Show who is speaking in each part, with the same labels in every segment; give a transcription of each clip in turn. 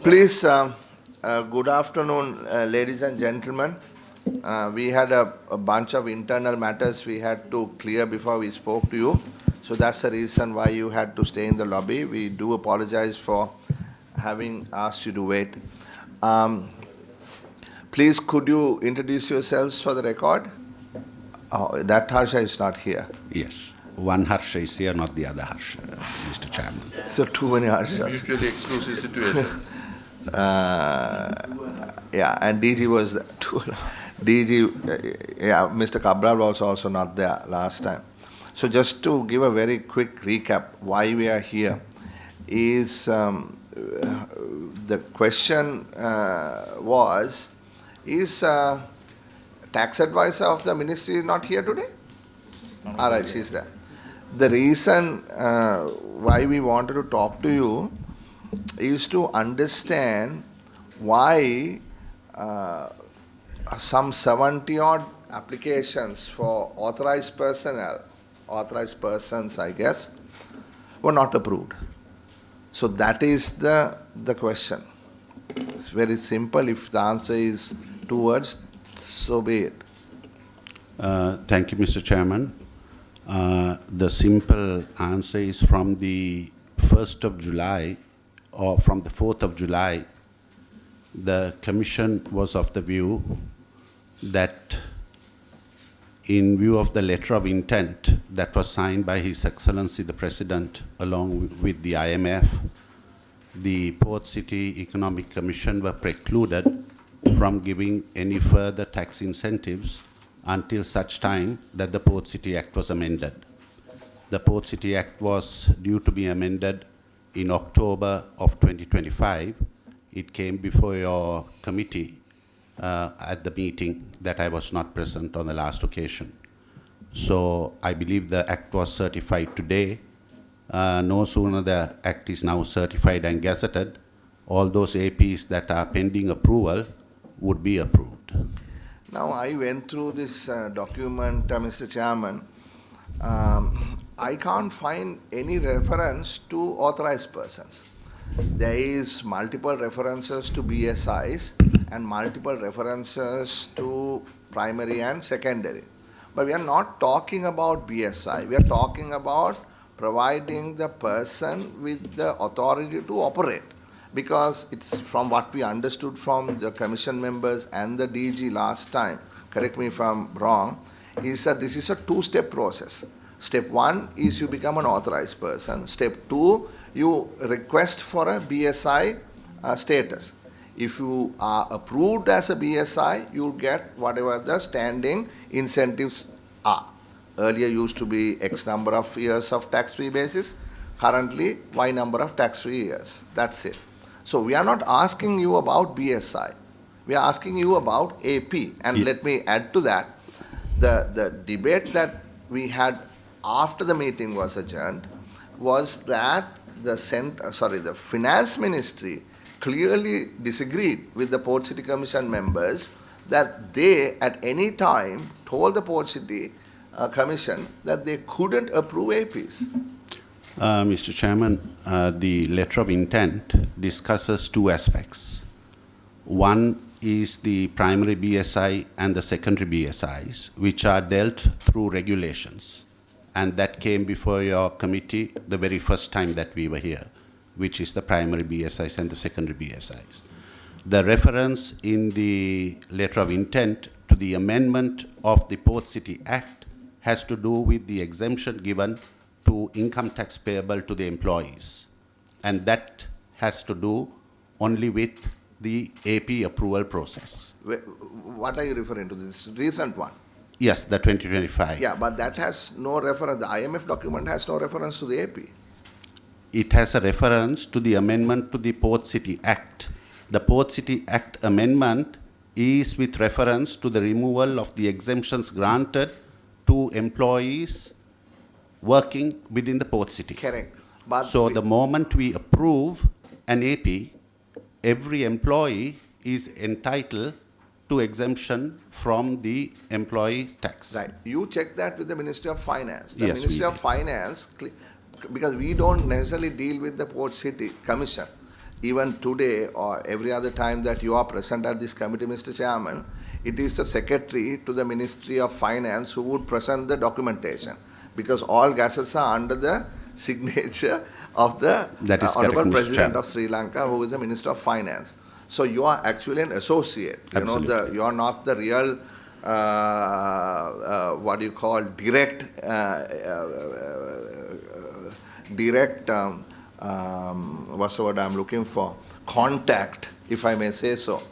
Speaker 1: Please, good afternoon, ladies and gentlemen. We had a bunch of internal matters we had to clear before we spoke to you. So that's the reason why you had to stay in the lobby. We do apologize for having asked you to wait. Please, could you introduce yourselves for the record? Oh, that Harsha is not here.
Speaker 2: Yes. One Harsha is here, not the other Harsha, Mr. Chairman.
Speaker 1: So too many Harshas.
Speaker 3: Mutually exclusive situation.
Speaker 1: Yeah, and DG was Mr. Cabral was also not there last time. So just to give a very quick recap, why we are here is the question is tax advisor of the ministry not here today? All right, she's there. The reason why we wanted to talk to you is to understand why some 70 odd applications for authorized persons, I guess, were not approved. So that is the question. It's very simple. If the answer is 2 words, so be it.
Speaker 2: Thank you, Mr. Chairman. The simple answer is from the 1st of July or from the 4th of July, the Commission was of the view that in view of the letter of intent that was signed by His Excellency the President along with the IMF, the Port City Economic Commission were precluded from giving any further tax incentives until such time that the Port City Act was amended. The Port City Act was due to be amended in October of 2025. It came before your committee at the meeting that I was not present on the last occasion. So I believe the Act was certified today. No sooner the Act is now certified and gazetted, all those APs that are pending approval would be approved.
Speaker 1: Now, I went through this document, Mr. Chairman. I can't find any reference to authorized persons. There is multiple references to BSIs and multiple references to primary and secondary. But we are not talking about BSI. We are talking about providing the person with the authority to operate. Because it's from what we understood from the commission members and the DG last time, correct me if I'm wrong, is that this is a two-step process. Step 1 is you become an authorized person. Step 2, you request for a BSI status. If you are approved as a BSI, you'll get whatever the standing incentives are. Earlier used to be X number of years of tax-free basis. Currently, Y number of tax-free years. That's it. So we are not asking you about BSI. We are asking you about AP. And let me add to that, the debate that we had after the meeting was adjourned was that the finance ministry clearly disagreed with the Port City Commission members that they at any time told the Port City Commission that they couldn't approve APs.
Speaker 2: Mr. Chairman, the letter of intent discusses 2 aspects. One is the primary BSI and the secondary BSIs, which are dealt through regulations. And that came before your committee the very first time that we were here, which is the primary BSIs and the secondary BSIs. The reference in the letter of intent to the amendment of the Port City Act has to do with the exemption given to income tax payable to the employees. And that has to do only with the AP approval process.
Speaker 1: What are you referring to? This recent one?
Speaker 2: Yes, the 2025.
Speaker 1: Yeah, but that has no reference. The IMF document has no reference to the AP.
Speaker 2: It has a reference to the amendment to the Port City Act. The Port City Act amendment is with reference to the removal of the exemptions granted to employees working within the Port City.
Speaker 1: Correct. But
Speaker 2: so the moment we approve an AP, every employee is entitled to exemption from the employee tax.
Speaker 1: Right. You check that with the Ministry of Finance. The
Speaker 2: Yes,
Speaker 1: Ministry of Finance, because we don't necessarily deal with the Port City Commission, even today or every other time that you are present at this committee, Mr. Chairman, it is the secretary to the Ministry of Finance who would present the documentation, because all gazettes are under the signature of the
Speaker 2: That is
Speaker 1: Honorable
Speaker 2: correct, Mr.
Speaker 1: President
Speaker 2: Chairman.
Speaker 1: of Sri Lanka, who is the Minister of Finance. So you are actually an associate.
Speaker 2: Absolutely.
Speaker 1: You are not the real, what do you call, direct, what's the word I'm looking for? Contact, if I may say so,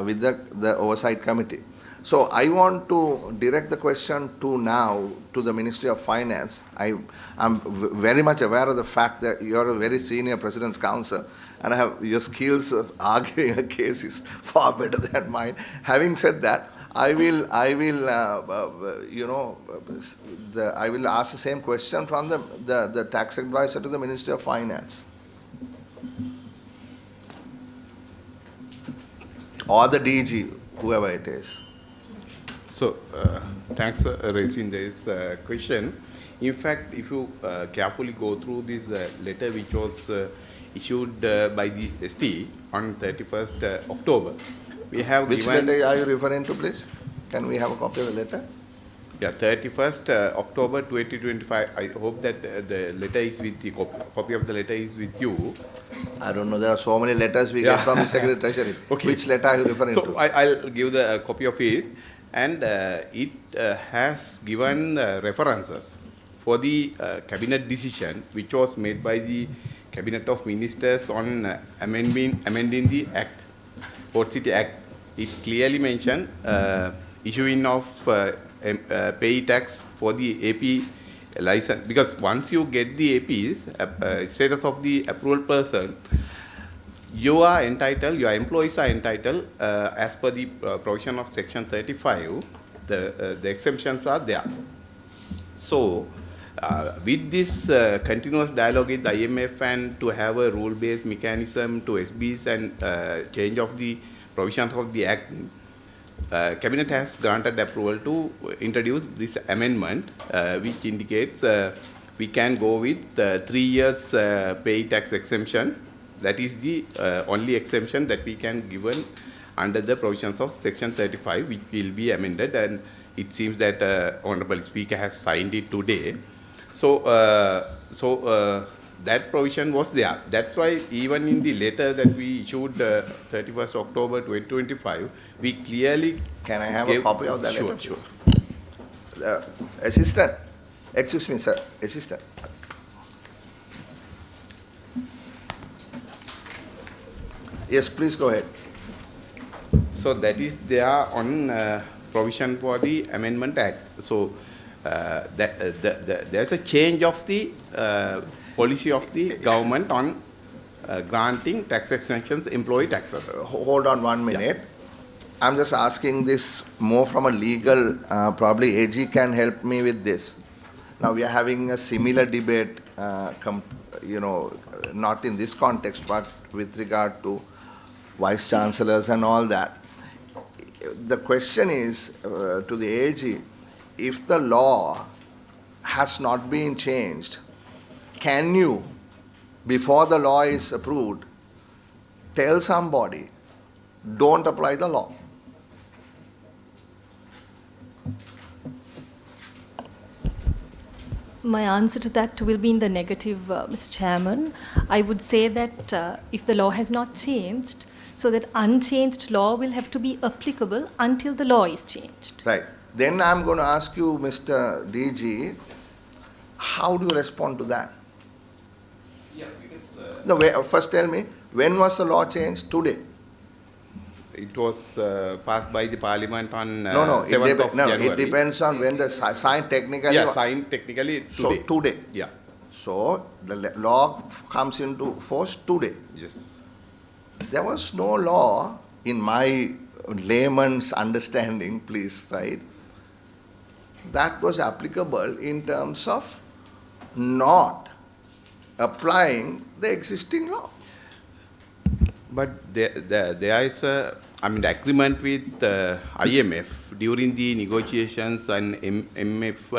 Speaker 1: with the Oversight Committee. So I want to direct the question to the Ministry of Finance. I'm very much aware of the fact that you're a very senior President's Counsel, and your skills of arguing a case is far better than mine. Having said that, I will ask the same question from the tax advisor to the Ministry of Finance, or the DG, whoever it is.
Speaker 4: So, thanks for raising this question. In fact, if you carefully go through this letter which was issued by the ST on 31st October, we have
Speaker 1: Which
Speaker 4: given...
Speaker 1: letter are you referring to, please? Can we have a copy of the letter?
Speaker 4: Yeah, 31st October 2025. I hope that the letter is with the copy of the letter is with you.
Speaker 1: I don't know. There are so many letters we get from the Secretary of Treasury.
Speaker 4: Okay.
Speaker 1: Which letter are you referring
Speaker 4: So
Speaker 1: to?
Speaker 4: I'll give the copy of it, and it has given references for the cabinet decision which was made by the Cabinet of Ministers on amending the Act, Port City Act. It clearly mentioned issuing of pay tax for the AP license, because once you get the APs, status of the approval person, you are entitled, your employees are entitled, as per the provision of Section 35, the exemptions are there. So, with this continuous dialogue with IMF and to have a rule-based mechanism to SBs and change of the provisions of the Act, Cabinet has granted approval to introduce this amendment, which indicates we can go with 3 years pay tax exemption. That is the only exemption that we can given under the provisions of Section 35, which will be amended, and it seems that Honorable Speaker has signed it today. So, that provision was there. That's why even in the letter that we issued 31st October 2025, we clearly...
Speaker 1: Can I have a copy of that
Speaker 4: Sure,
Speaker 1: letter?
Speaker 4: sure.
Speaker 1: Assistant. Excuse me, sir. Assistant. Yes, please go ahead.
Speaker 4: So that is there on provision for the Amendment Act. So there's a change of the policy of the government on granting tax exemptions, employee taxes.
Speaker 1: Hold on 1 minute. I'm just asking this more from a legal, probably AG can help me with this. Now we are having a similar debate, not in this context, but with regard to vice chancellors and all that. The question is to the AG, if the law has not been changed, can you, before the law is approved, tell somebody, don't apply the law?
Speaker 5: My answer to that will be in the negative, Mr. Chairman. I would say that if the law has not changed, so that unchanged law will have to be applicable until the law is changed.
Speaker 1: Right. Then I'm going to ask you, Mr. DG, how do you respond to that?
Speaker 4: Yeah, because
Speaker 1: No, first tell me, when was the law changed? Today?
Speaker 4: it was passed by the Parliament on
Speaker 1: No,
Speaker 4: 7th of January.
Speaker 1: it depends on when the sign technically.
Speaker 4: Yeah, signed technically today.
Speaker 1: So today.
Speaker 4: Yeah.
Speaker 1: So the law comes into force today.
Speaker 4: Yes.
Speaker 1: There was no law, in my layman's understanding, please, right, that was applicable in terms of not applying the existing law.
Speaker 4: But there is a, agreement with IMF during the negotiations and MEF.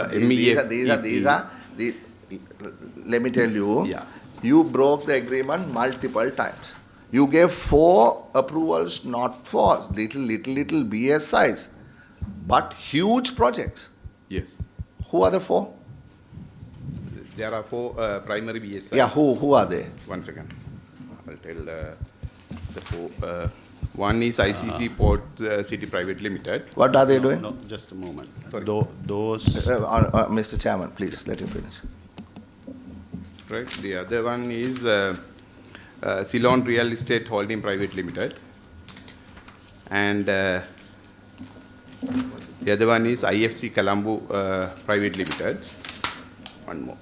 Speaker 1: Let me tell you,
Speaker 4: Yeah.
Speaker 1: you broke the agreement multiple times. You gave 4 approvals, not for little BSIs, but huge projects.
Speaker 4: Yes.
Speaker 1: Who are the 4?
Speaker 4: There are 4 primary BSIs.
Speaker 1: Yeah, who are they?
Speaker 4: One second. I'll tell the 4. One is ICC Port City Private Limited.
Speaker 1: What are they doing?
Speaker 2: No, just a moment.
Speaker 4: Sorry.
Speaker 2: Those,
Speaker 1: Mr. Chairman, please let him finish.
Speaker 4: Right. The other one is Ceylon Real Estate Holding Private Limited. And the other one is IFC Colombo Private Limited. One more.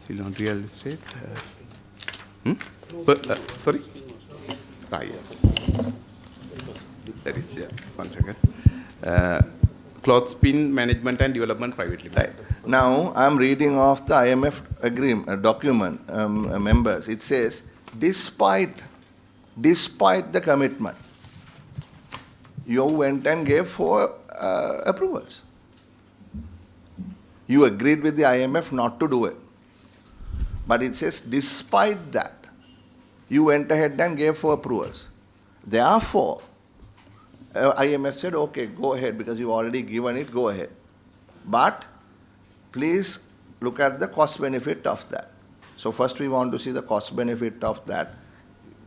Speaker 4: Ceylon Real Estate. Sorry? Yes. That is there. One second. Clothespin Management and Development Private Limited.
Speaker 1: Right. Now, I'm reading off the IMF agreement, document, members. It says, despite the commitment, you went and gave 4 approvals. You agreed with the IMF not to do it. But it says, despite that, you went ahead and gave 4 approvals. Therefore, IMF said, okay, go ahead because you've already given it, go ahead. But please look at the cost benefit of that. So first we want to see the cost benefit of that.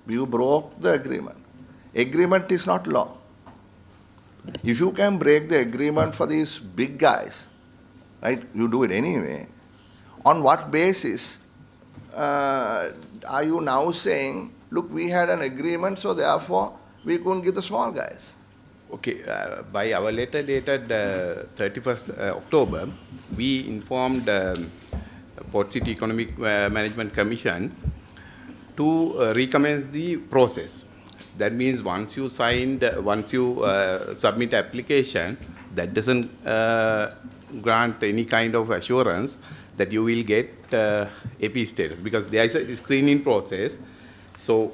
Speaker 1: You broke the agreement. Agreement is not law. If you can break the agreement for these big guys, right, you do it anyway. On what basis are you now saying, look, we had an agreement, so therefore we couldn't give the small guys?
Speaker 4: Okay, by our letter dated 31st October, we informed Port City Economic Management Commission to recommence the process. That means once you submit application, that doesn't grant any kind of assurance that you will get AP status, because there is a screening process. So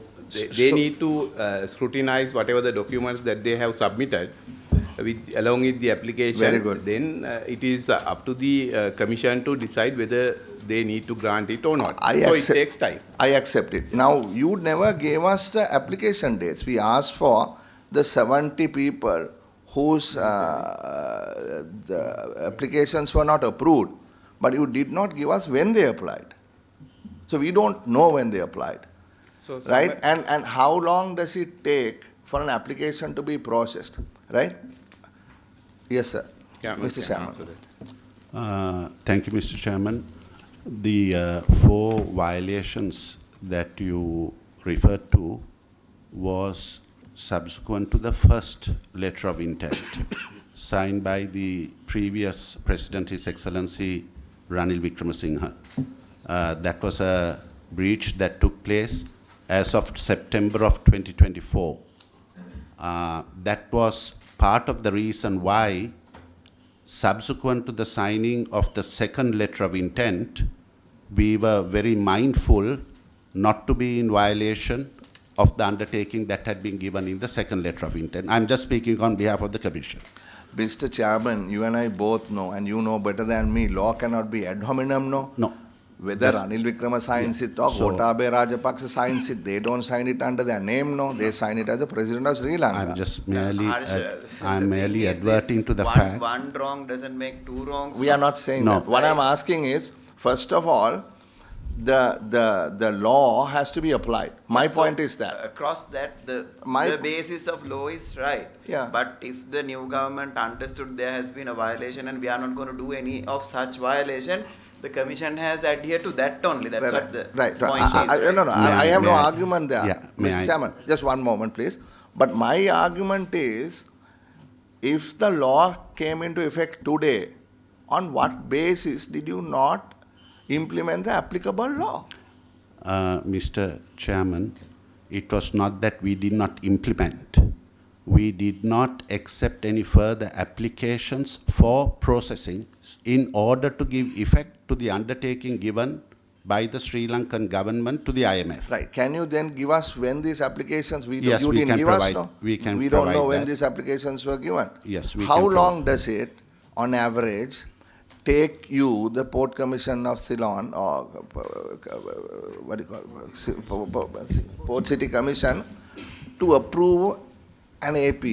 Speaker 4: they need to scrutinize whatever the documents that they have submitted along with the application.
Speaker 1: Very good.
Speaker 4: Then it is up to the commission to decide whether they need to grant it or not.
Speaker 1: It
Speaker 4: takes time.
Speaker 1: I accept it. Now, you never gave us the application dates. We asked for the 70 people whose the applications were not approved, but you did not give us when they applied. So we don't know when they applied.
Speaker 4: So
Speaker 1: Right? And how long does it take for an application to be processed? Right? Yes, sir.
Speaker 4: Yeah,
Speaker 1: Mr.
Speaker 4: can
Speaker 1: Chairman.
Speaker 4: answer that.
Speaker 2: thank you, Mr. Chairman. The 4 violations that you referred to was subsequent to the first letter of intent signed by the previous President, His Excellency Ranil Wickremesinghe. That was a breach that took place as of September of 2024. That was part of the reason why, subsequent to the signing of the second letter of intent, we were very mindful not to be in violation of the undertaking that had been given in the second letter of intent. I'm just speaking on behalf of the Commission.
Speaker 1: Mr. Chairman, you and I both know, and you know better than me, law cannot be ad hominem, no?
Speaker 2: No.
Speaker 1: Whether Ranil Wickremesinghe signs it or
Speaker 2: So-
Speaker 1: Gotabaya Rajapaksa signs it, they don't sign it under their name, no? They sign it as the President of Sri Lanka.
Speaker 2: I'm just merely, I'm
Speaker 6: the
Speaker 2: merely
Speaker 6: thing is
Speaker 2: adverting
Speaker 6: this,
Speaker 2: to the
Speaker 6: one,
Speaker 2: fact.
Speaker 6: One wrong doesn't make 2 wrongs.
Speaker 1: We are not saying
Speaker 2: No.
Speaker 1: that. What I'm asking is, first of all, the law has to be applied. My
Speaker 6: So,
Speaker 1: point is that.
Speaker 6: across that, the
Speaker 1: My-
Speaker 6: basis of law is right.
Speaker 1: Yeah.
Speaker 6: But if the new government understood there has been a violation and we are not going to do any of such violation, the commission has adhered to that only. That's what the
Speaker 1: Right.
Speaker 6: point is.
Speaker 1: No, I have
Speaker 2: May
Speaker 1: no
Speaker 2: I-
Speaker 1: argument there.
Speaker 2: Yeah, may
Speaker 1: Mr.
Speaker 2: I-
Speaker 1: Chairman, just one moment, please. But my argument is, if the law came into effect today, on what basis did you not implement the applicable law?
Speaker 2: Mr. Chairman, it was not that we did not implement. We did not accept any further applications for processing in order to give effect to the undertaking given by the Sri Lankan government to the IMF.
Speaker 1: Right. Can you then give us when these applications,
Speaker 2: Yes,
Speaker 1: you
Speaker 2: we
Speaker 1: didn't
Speaker 2: can
Speaker 1: give
Speaker 2: provide-
Speaker 1: us, no?
Speaker 2: we can
Speaker 1: We don't know
Speaker 2: provide
Speaker 1: when
Speaker 2: that.
Speaker 1: these applications were given.
Speaker 2: Yes, we
Speaker 1: How
Speaker 2: can
Speaker 1: long does it, on average, take you, the Port Commission of Ceylon, or what do you call it, Port City Commission, to approve an AP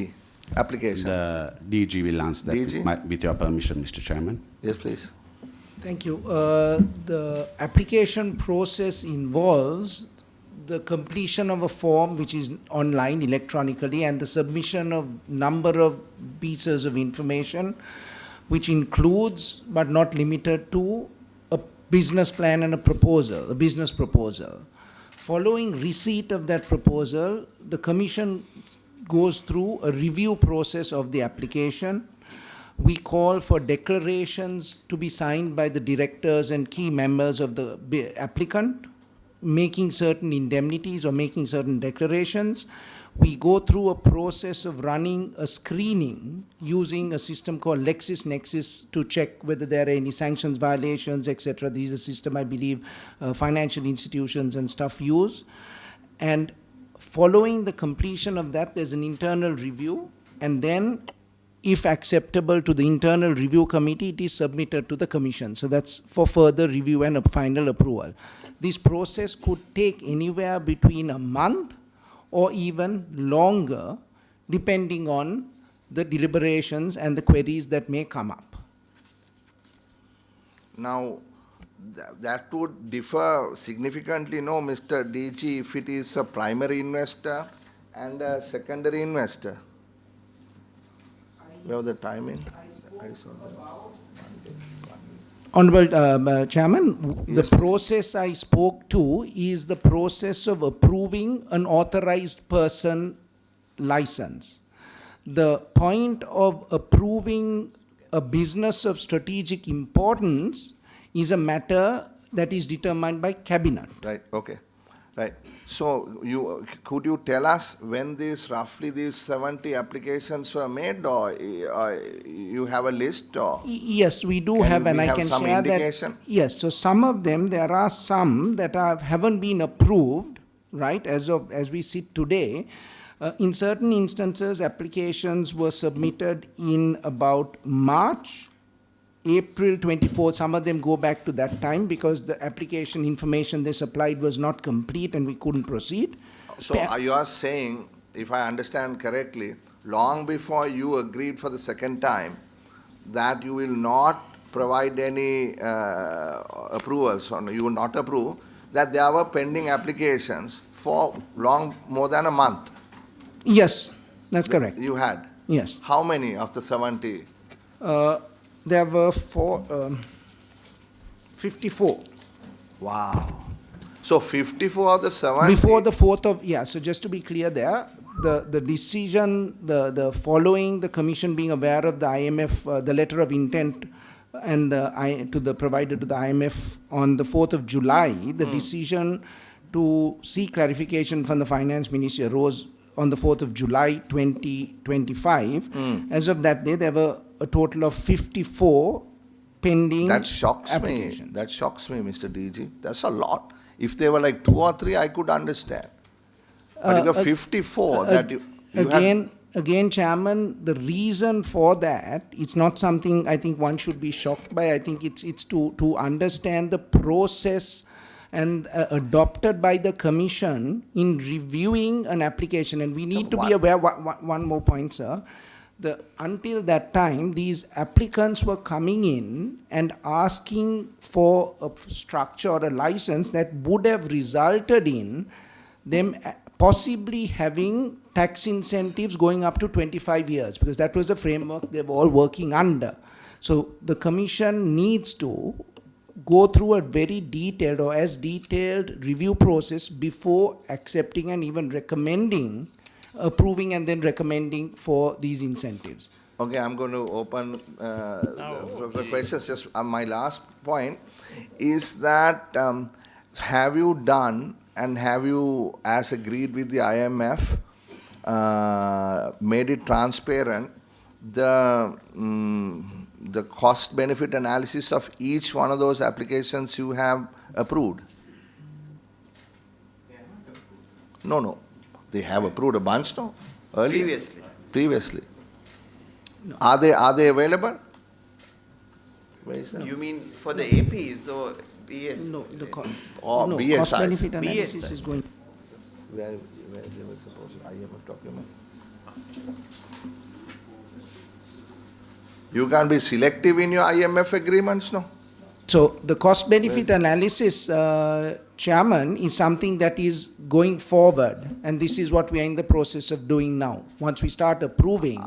Speaker 1: application?
Speaker 2: The DG will answer that
Speaker 1: DG?
Speaker 2: with your permission, Mr. Chairman.
Speaker 1: Yes, please.
Speaker 7: Thank you. The application process involves the completion of a form which is online electronically and the submission of number of pieces of information which includes but not limited to a business plan and a business proposal. Following receipt of that proposal, the Commission goes through a review process of the application. We call for declarations to be signed by the directors and key members of the applicant, making certain indemnities or making certain declarations. We go through a process of running a screening using a system called LexisNexis to check whether there are any sanctions violations, etc. This is a system I believe financial institutions and stuff use. And following the completion of that, there's an internal review, and then if acceptable to the internal review committee, it is submitted to the Commission. So that's for further review and a final approval. This process could take anywhere between a month or even longer, depending on the deliberations and the queries that may come up.
Speaker 1: Now, that would differ significantly, no, Mr. DG, if it is a primary investor and a secondary investor. You have the timing? I saw that.
Speaker 7: Honorable Chairman,
Speaker 1: Yes,
Speaker 7: the
Speaker 1: please.
Speaker 7: process I spoke to is the process of approving an authorized person license. The point of approving a business of strategic importance is a matter that is determined by Cabinet.
Speaker 1: Right, okay, right. So could you tell us when roughly these 70 applications were made, or you have a list, or?
Speaker 7: Yes, we do
Speaker 1: Can
Speaker 7: have,
Speaker 1: we
Speaker 7: and I
Speaker 1: have
Speaker 7: can
Speaker 1: some
Speaker 7: share
Speaker 1: indication?
Speaker 7: that. Yes, so some of them, there are some that haven't been approved, right, as we sit today. In certain instances, applications were submitted in about March, April 24. Some of them go back to that time because the application information they supplied was not complete and we couldn't proceed.
Speaker 1: So you are saying, if I understand correctly, long before you agreed for the second time, that you will not provide any approvals, or you will not approve, that there were pending applications for more than a month?
Speaker 7: Yes, that's correct.
Speaker 1: You had?
Speaker 7: Yes.
Speaker 1: How many of the 70?
Speaker 7: There were 54.
Speaker 1: Wow. So 54 of the 70?
Speaker 7: Before the 4th of, so just to be clear there, the decision, the following the Commission being aware of the IMF, the letter of intent and provided to the IMF on the 4th of July, the decision to seek clarification from the Finance Ministry arose on the 4th of July 2025. As of that day, there were a total of 54 pending
Speaker 1: That shocks me.
Speaker 7: applications.
Speaker 1: That shocks me, Mr. DG. That's a lot. If they were like 2 or 3, I could understand. But if you're 54, that you had...
Speaker 7: Again, Chairman, the reason for that, it's not something I think one should be shocked by. I think it's to understand the process and adopted by the Commission in reviewing an application. And we need to be aware, one more point, sir. Until that time, these applicants were coming in and asking for a structure or a license that would have resulted in them possibly having tax incentives going up to 25 years, because that was the framework they were all working under. So the Commission needs to go through a very detailed or as detailed review process before accepting and even recommending, approving and then recommending for these incentives.
Speaker 1: Okay, I'm going to open the questions. Just my last point is that have you done and have you, as agreed with the IMF, made it transparent the cost-benefit analysis of each one of those applications you have approved? No. They have approved a bunch, no? Earlier?
Speaker 6: Previously.
Speaker 1: No. Are they available? Where is that?
Speaker 6: You mean for the APs or BS?
Speaker 7: No, the
Speaker 1: Or
Speaker 7: no,
Speaker 1: BSIs.
Speaker 7: cost benefit analysis
Speaker 6: BSIs.
Speaker 7: is going.
Speaker 1: Where they were supposed to, IMF document? You can be selective in your IMF agreements, no?
Speaker 7: So the cost benefit analysis, Chairman, is something that is going forward, and this is what we are in the process of doing now. Once we start approving,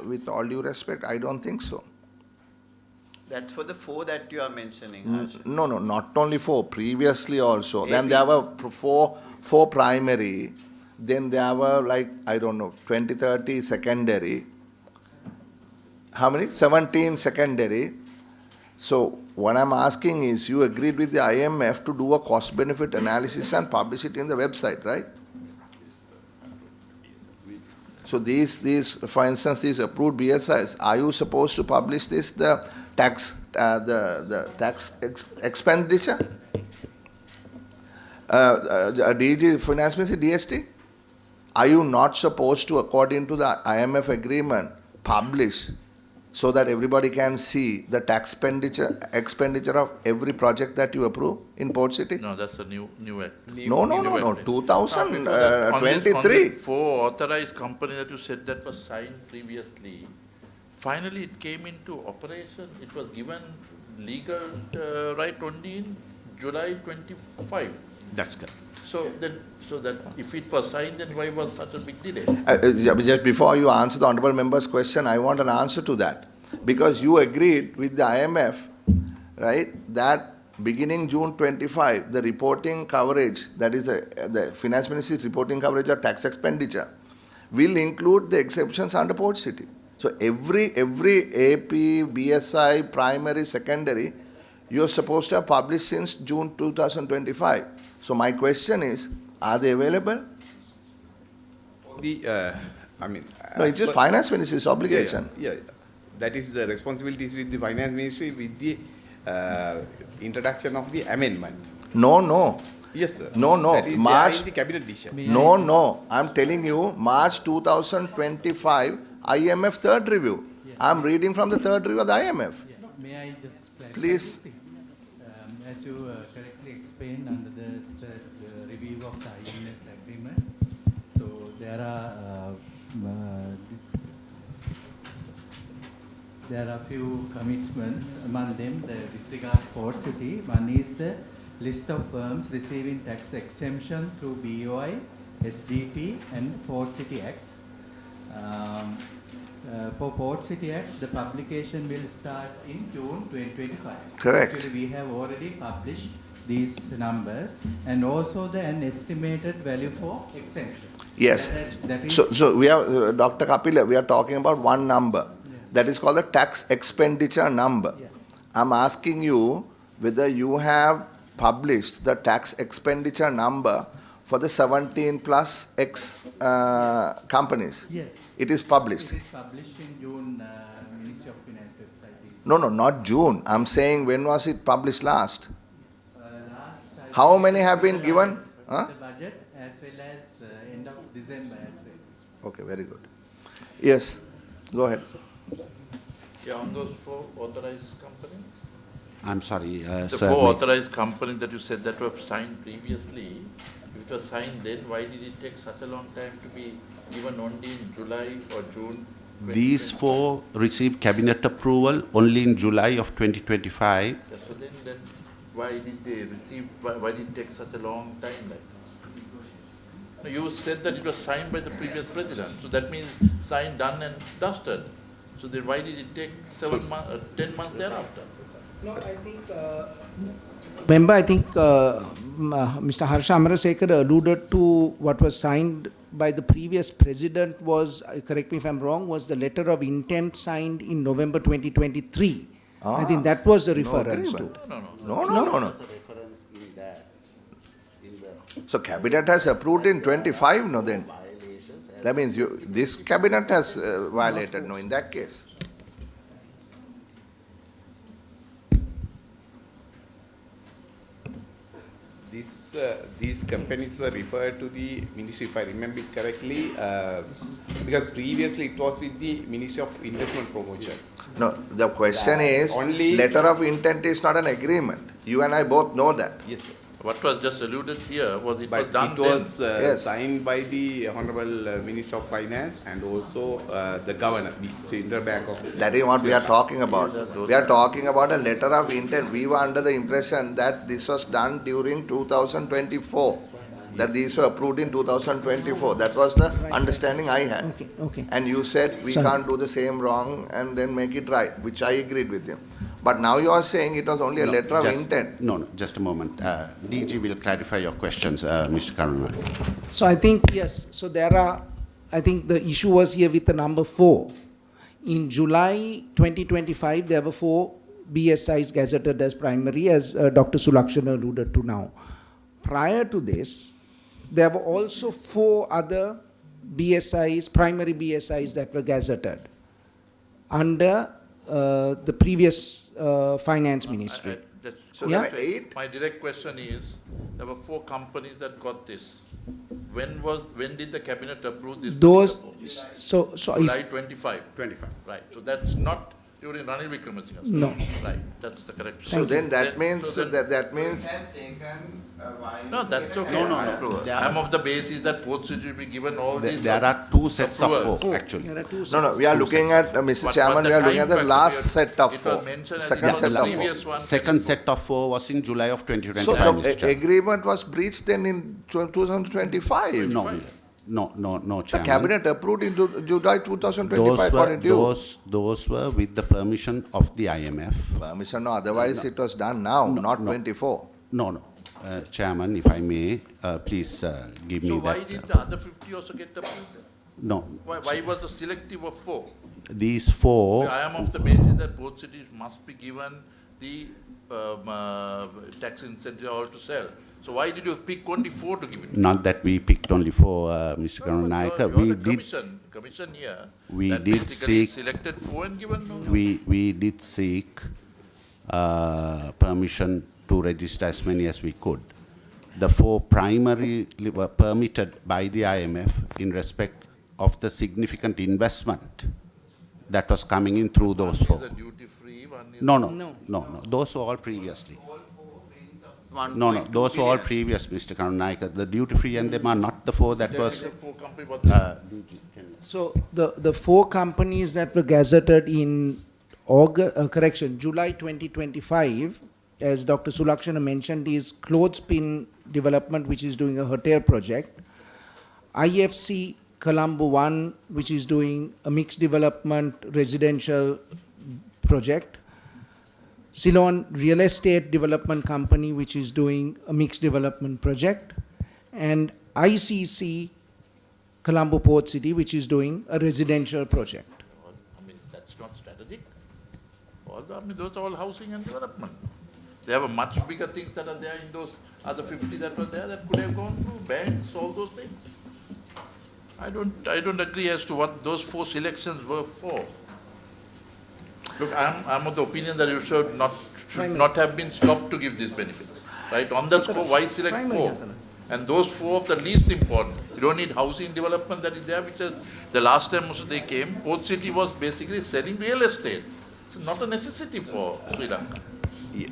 Speaker 1: With all due respect, I don't think so.
Speaker 6: That's for the 4 that you are mentioning, Harsh.
Speaker 1: No, not only 4, previously also. Then
Speaker 6: APs.
Speaker 1: there were four primary, then there were like, I don't know, 20, 30 secondary. How many? 17 secondary. So what I'm asking is, you agreed with the IMF to do a cost benefit analysis and publish it in the website, right? So these, for instance, these approved BSIs, are you supposed to publish this, the tax expenditure? DG Finance Ministry, DST? Are you not supposed to, according to the IMF agreement, publish so that everybody can see the tax expenditure of every project that you approve in Port City?
Speaker 3: No, that's a new act.
Speaker 1: No,
Speaker 3: New act.
Speaker 1: 2023.
Speaker 3: Four authorized company that you said that was signed previously, finally it came into operation. It was given legal right only in July 25.
Speaker 2: That's correct.
Speaker 3: So that if it was signed, then why was such a big delay?
Speaker 1: Just before you answer the honorable member's question, I want an answer to that. Because you agreed with the IMF, right, that beginning June 25, the reporting coverage, that is the Finance Ministry's reporting coverage of tax expenditure, will include the exceptions under Port City. So every AP, BSI, primary, secondary, you are supposed to have published since June 2025. So my question is, are they available? No, it's just Finance Ministry's obligation.
Speaker 4: Yeah. That is the responsibilities with the Finance Ministry with the introduction of the amendment.
Speaker 1: No.
Speaker 4: Yes, sir.
Speaker 1: No.
Speaker 4: That is
Speaker 1: March.
Speaker 4: in the cabinet decision.
Speaker 1: No. I'm telling you, March 2025, IMF third review. I'm reading from the third review of the IMF.
Speaker 8: May I just clarify?
Speaker 1: Please.
Speaker 8: As you correctly explained under the review of the IMF agreement, so there are few commitments, among them with regard to Port City. One is the list of firms receiving tax exemption through BOI, SDT and Port City Acts. For Port City Act, the publication will start in June 2025.
Speaker 1: Correct.
Speaker 8: Actually, we have already published these numbers and also an estimated value for exemption.
Speaker 1: Yes.
Speaker 8: That is
Speaker 1: So we have, Dr. Kapila, we are talking about one number. That is called the tax expenditure number.
Speaker 8: Yeah.
Speaker 1: I'm asking you whether you have published the tax expenditure number for the 17 plus X companies.
Speaker 8: Yes.
Speaker 1: It is published.
Speaker 8: It is published in June Ministry of Finance website.
Speaker 1: No, not June. I'm saying, when was it published last?
Speaker 8: Last,
Speaker 1: How many have been given? Huh?
Speaker 8: The budget as well as end of December as well.
Speaker 1: Okay, very good. Yes, go ahead.
Speaker 3: Yeah, on those 4 authorized companies?
Speaker 2: I'm sorry,
Speaker 3: The
Speaker 2: sir.
Speaker 3: 4 authorized companies that you said that were signed previously, if it was signed then, why did it take such a long time to be given only in July or June?
Speaker 2: These
Speaker 3: 2025?
Speaker 2: 4 received cabinet approval only in July of 2025.
Speaker 3: Yeah, so then why did they receive, why did it take such a long time like this? No, you said that it was signed by the previous president, so that means signed, done and dusted. So then why did it take 10 months thereafter?
Speaker 7: No, I think, Member, I think Mr. Harsha Amarasekar alluded to what was signed by the previous president was, correct me if I'm wrong, was the letter of intent signed in November 2023. I think that was the reference to.
Speaker 1: No. So cabinet has approved in 25, no then? That means this cabinet has violated, no, in that case.
Speaker 4: These companies were referred to the ministry, if I remember it correctly, because previously it was with the Ministry of Investment Promotion.
Speaker 1: No, the question is,
Speaker 4: Only-
Speaker 1: letter of intent is not an agreement. You and I both know that.
Speaker 4: Yes, sir.
Speaker 3: What was just alluded here was it was
Speaker 4: But
Speaker 3: done
Speaker 4: it was
Speaker 1: Yes.
Speaker 4: signed by the Honorable Minister of Finance and also the Governor, the Central Bank of.
Speaker 1: That is what we are talking about. We are talking about a letter of intent. We were under the impression that this was done during 2024, that these were approved in 2024. That was the understanding I had.
Speaker 7: Okay, okay.
Speaker 1: And you said we
Speaker 7: Sorry.
Speaker 1: can't do the same wrong and then make it right, which I agreed with you. But now you are saying it was only a
Speaker 2: No,
Speaker 1: letter of
Speaker 2: just-
Speaker 1: intent.
Speaker 2: No, no, just a moment. DG will clarify your questions, Mr. Karuna.
Speaker 7: So I think, yes, so there are, I think the issue was here with the number 4. In July 2025, there were 4 BSIs gazetted as primary, as Dr. Sulakshana alluded to now. Prior to this, there were also 4 other BSIs, primary BSIs that were gazetted under the previous finance ministry.
Speaker 1: So
Speaker 7: Yeah.
Speaker 1: there were 8?
Speaker 3: My direct question is, there were 4 companies that got this. When did the cabinet approve this?
Speaker 7: Those,
Speaker 3: particular vote?
Speaker 7: so
Speaker 3: July
Speaker 7: if,
Speaker 3: 25.
Speaker 2: 25.
Speaker 3: Right, so that's not during Ranil Wickremesinghe.
Speaker 7: No.
Speaker 3: Right, that's the correct.
Speaker 1: So then that
Speaker 3: Then-
Speaker 1: means,
Speaker 3: so then-
Speaker 1: that means,
Speaker 6: has taken a while.
Speaker 3: No,
Speaker 6: to
Speaker 3: that's
Speaker 6: get a
Speaker 3: okay.
Speaker 2: No, no,
Speaker 6: cabinet
Speaker 2: no.
Speaker 6: approval.
Speaker 3: I'm of the basis that Port City will be given all these.
Speaker 2: There are 2 sets of
Speaker 3: approvals.
Speaker 2: 4, actually.
Speaker 7: there are 2
Speaker 1: no, no, we are looking at, Mr.
Speaker 3: But
Speaker 1: Chairman,
Speaker 3: the
Speaker 1: we are looking
Speaker 3: time
Speaker 1: at the
Speaker 3: factor,
Speaker 1: last
Speaker 3: it-
Speaker 1: set of
Speaker 3: it
Speaker 1: 4.
Speaker 3: was mentioned as
Speaker 1: Second
Speaker 3: it was
Speaker 1: set
Speaker 3: the
Speaker 1: of 4.
Speaker 3: previous one.
Speaker 2: Second set of 4 was in July of
Speaker 1: So
Speaker 2: 2025, Mr.
Speaker 1: the
Speaker 2: Chairman.
Speaker 1: agreement was breached then in 2025.
Speaker 2: No,
Speaker 1: The
Speaker 2: Chairman.
Speaker 1: cabinet approved in July 2025 according to you.
Speaker 2: Those were with the permission of the IMF.
Speaker 1: Permission, no, otherwise it was done now, not 24.
Speaker 2: No. Chairman, if I may, please give me
Speaker 3: So
Speaker 2: that.
Speaker 3: why did the other 50 also get approved then?
Speaker 2: No,
Speaker 3: Why was the selective of 4?
Speaker 2: these 4,
Speaker 3: I am of the basis that Port Cities must be given the tax incentive all to sell. So why did you pick only 4 to give it?
Speaker 2: not that we picked only 4, Mr. Karunayaka.
Speaker 3: You're the commission here.
Speaker 2: we
Speaker 3: that
Speaker 2: did
Speaker 3: basically
Speaker 2: seek-
Speaker 3: selected 4 and given no.
Speaker 2: We did seek permission to register as many as we could. The 4 primarily were permitted by the IMF in respect of the significant investment that was coming in through those 4.
Speaker 3: One is a duty free, one is.
Speaker 2: No. Those were all previously. No, those were all previous, Mr. Karunayaka. The duty-free and them are not the 4 that was.
Speaker 3: The 4 company, what
Speaker 7: So the 4 companies that were gazetted in July 2025, as Dr. Sulakshana mentioned, is Clothespin Development, which is doing a hotel project, IFC Colombo 1, which is doing a mixed development residential project, Ceylon Real Estate Development Company, which is doing a mixed development project, and ICC Colombo Port City, which is doing a residential project.
Speaker 3: I mean, that's not strategic. Those are all housing and development. There were much bigger things that are there in those other 50 that were there that could have gone through, banks, all those things. I don't agree as to what those 4 selections were for. Look, I'm of the opinion that you should not have been stopped to give these benefits. Right? On that score, why select 4? And those 4 of the least important. You don't need housing development that is there, which is the last time also they came, Port City was basically selling real estate. It's not a necessity for Sri Lanka.
Speaker 4: Yeah.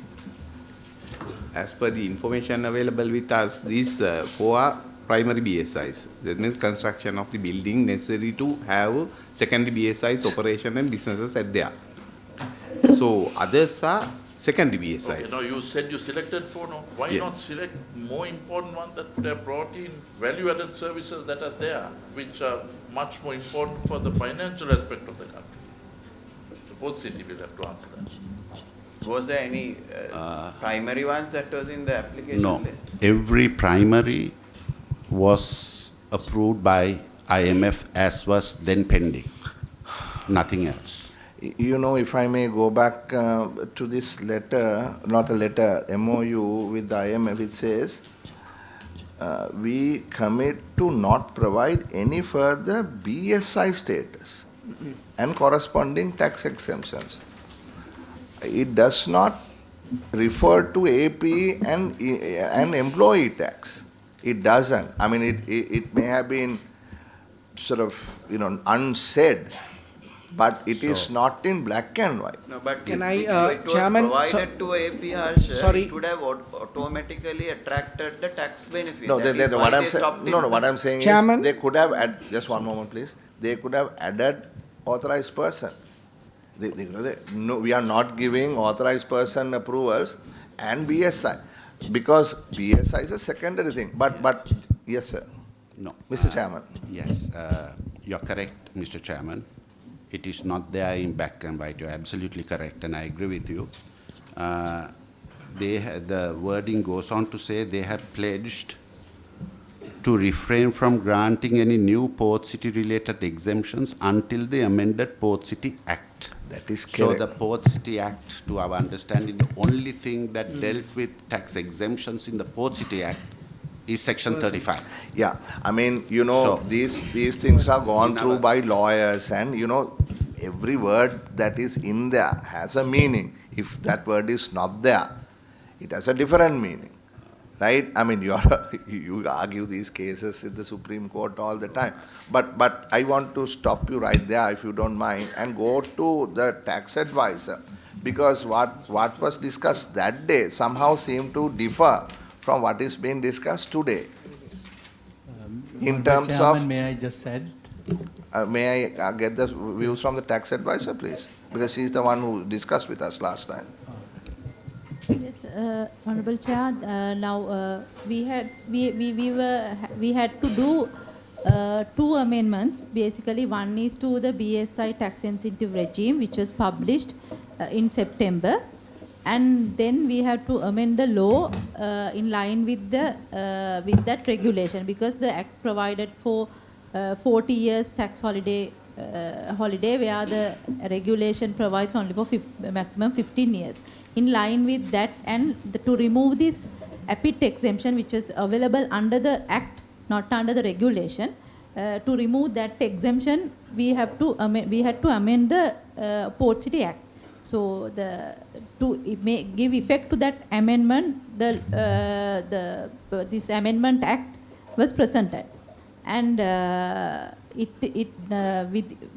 Speaker 4: As per the information available with us, these 4 are primary BSIs. That means construction of the building necessary to have secondary BSIs, operation and businesses at there. So others are secondary BSIs.
Speaker 3: Okay, now you said you selected 4, no? Why
Speaker 4: Yes.
Speaker 3: not select more important ones that could have brought in value-added services that are there, which are much more important for the financial aspect of the country? So Port City will have to answer that.
Speaker 6: Was there any primary ones that was in the application
Speaker 2: No,
Speaker 6: list?
Speaker 2: every primary was approved by IMF as was then pending. Nothing else.
Speaker 1: You know, if I may go back to this letter, not a letter, MOU with the IMF, it says, we commit to not provide any further BSI status and corresponding tax exemptions. It does not refer to AP and employee tax. It doesn't. I mean, it may have been sort of, unsaid, but it is not in black and white.
Speaker 6: No, but
Speaker 7: Can
Speaker 6: if
Speaker 7: I,
Speaker 6: it was
Speaker 7: Chairman,
Speaker 6: provided to AP Harsha,
Speaker 7: sorry.
Speaker 6: it would have automatically attracted the tax benefit.
Speaker 1: No,
Speaker 6: That is why
Speaker 1: what I'm
Speaker 6: they
Speaker 1: saying,
Speaker 6: stopped it.
Speaker 1: no, what I'm saying
Speaker 7: Chairman?
Speaker 1: is, they could have, just one moment please, they could have added authorized person. No, we are not giving authorized person approvals and BSI, because BSI is a secondary thing, but, yes sir,
Speaker 2: No.
Speaker 1: Mr. Chairman.
Speaker 2: Yes, you're correct, Mr. Chairman. It is not there in black and white. You're absolutely correct, and I agree with you. The wording goes on to say they have pledged to refrain from granting any new Port City related exemptions until the amended Port City Act.
Speaker 1: That is
Speaker 2: So
Speaker 1: correct.
Speaker 2: the Port City Act, to our understanding, the only thing that dealt with tax exemptions in the Port City Act is Section 35.
Speaker 1: Yeah, I mean,
Speaker 2: So-
Speaker 1: these things are gone
Speaker 2: In
Speaker 1: through
Speaker 2: our-
Speaker 1: by lawyers, and every word that is in there has a meaning. If that word is not there, it has a different meaning, right? I mean, you argue these cases in the Supreme Court all the time. But I want to stop you right there, if you don't mind, and go to the tax advisor, because what was discussed that day somehow seemed to differ from what is being discussed today. In
Speaker 8: Honorable
Speaker 1: terms
Speaker 8: Chairman,
Speaker 1: of,
Speaker 8: may I just add?
Speaker 1: may I get the views from the tax advisor, please? Because he's the one who discussed with us last time.
Speaker 9: Yes, Honorable Chair, now we had to do two amendments. Basically, one is to the BSI tax incentive regime, which was published in September, and then we have to amend the law in line with that regulation, because the Act provided for 40 years tax holiday, where the regulation provides only for maximum 15 years. In line with that, and to remove this APIT exemption, which was available under the Act, not under the regulation, to remove that exemption, we had to amend the Port City Act. So to give effect to that amendment, this amendment act was presented, and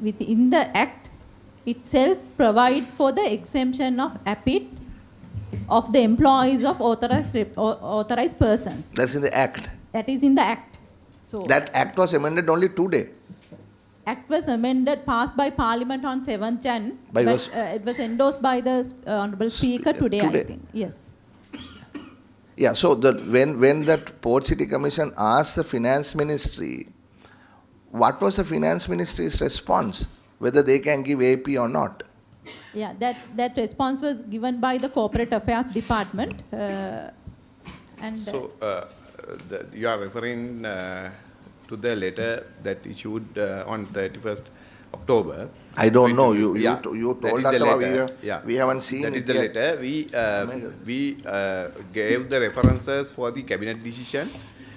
Speaker 9: within the act itself provide for the exemption of APIT of the employees of authorized persons.
Speaker 1: That's in the Act.
Speaker 9: That is in the act. So
Speaker 1: That Act was amended only today.
Speaker 9: Act was amended, passed by Parliament on 7th Jan,
Speaker 1: But
Speaker 9: but it was endorsed by the Honourable Speaker today, I
Speaker 1: today.
Speaker 9: think. Yes.
Speaker 1: Yeah, so when that Port City Commission asked the Finance Ministry, what was the Finance Ministry's response? Whether they can give AP or not?
Speaker 9: Yeah, that response was given by the Corporate Affairs Department.
Speaker 4: So, you are referring to the letter that issued on 31st October.
Speaker 1: I don't know. You
Speaker 4: Yeah,
Speaker 1: told
Speaker 4: that is
Speaker 1: us
Speaker 4: the
Speaker 1: about
Speaker 4: letter.
Speaker 1: we haven't seen
Speaker 4: That
Speaker 1: it
Speaker 4: is the
Speaker 1: yet.
Speaker 4: letter. We gave the references for the cabinet decision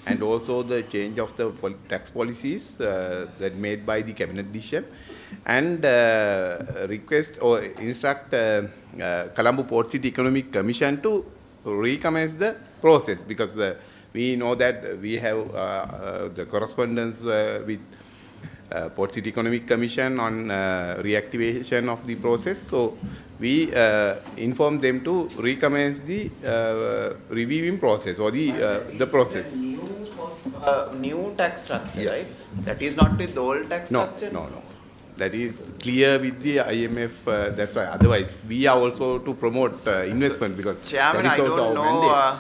Speaker 4: and also the change of the tax policies that made by the cabinet decision, and request or instruct Colombo Port City Economic Commission to recommence the process, because we know that we have the correspondence with Port City Economic Commission on reactivation of the process. So we informed them to recommence the reviewing process or the process.
Speaker 6: New tax structure,
Speaker 4: Yes.
Speaker 6: right? That is not with the old tax
Speaker 4: No,
Speaker 6: structure?
Speaker 4: no. That is clear with the IMF. That's why. Otherwise, we are also to promote investment, because
Speaker 6: Chairman,
Speaker 4: that
Speaker 6: I
Speaker 4: is also
Speaker 6: don't
Speaker 4: our
Speaker 6: know
Speaker 4: mandate.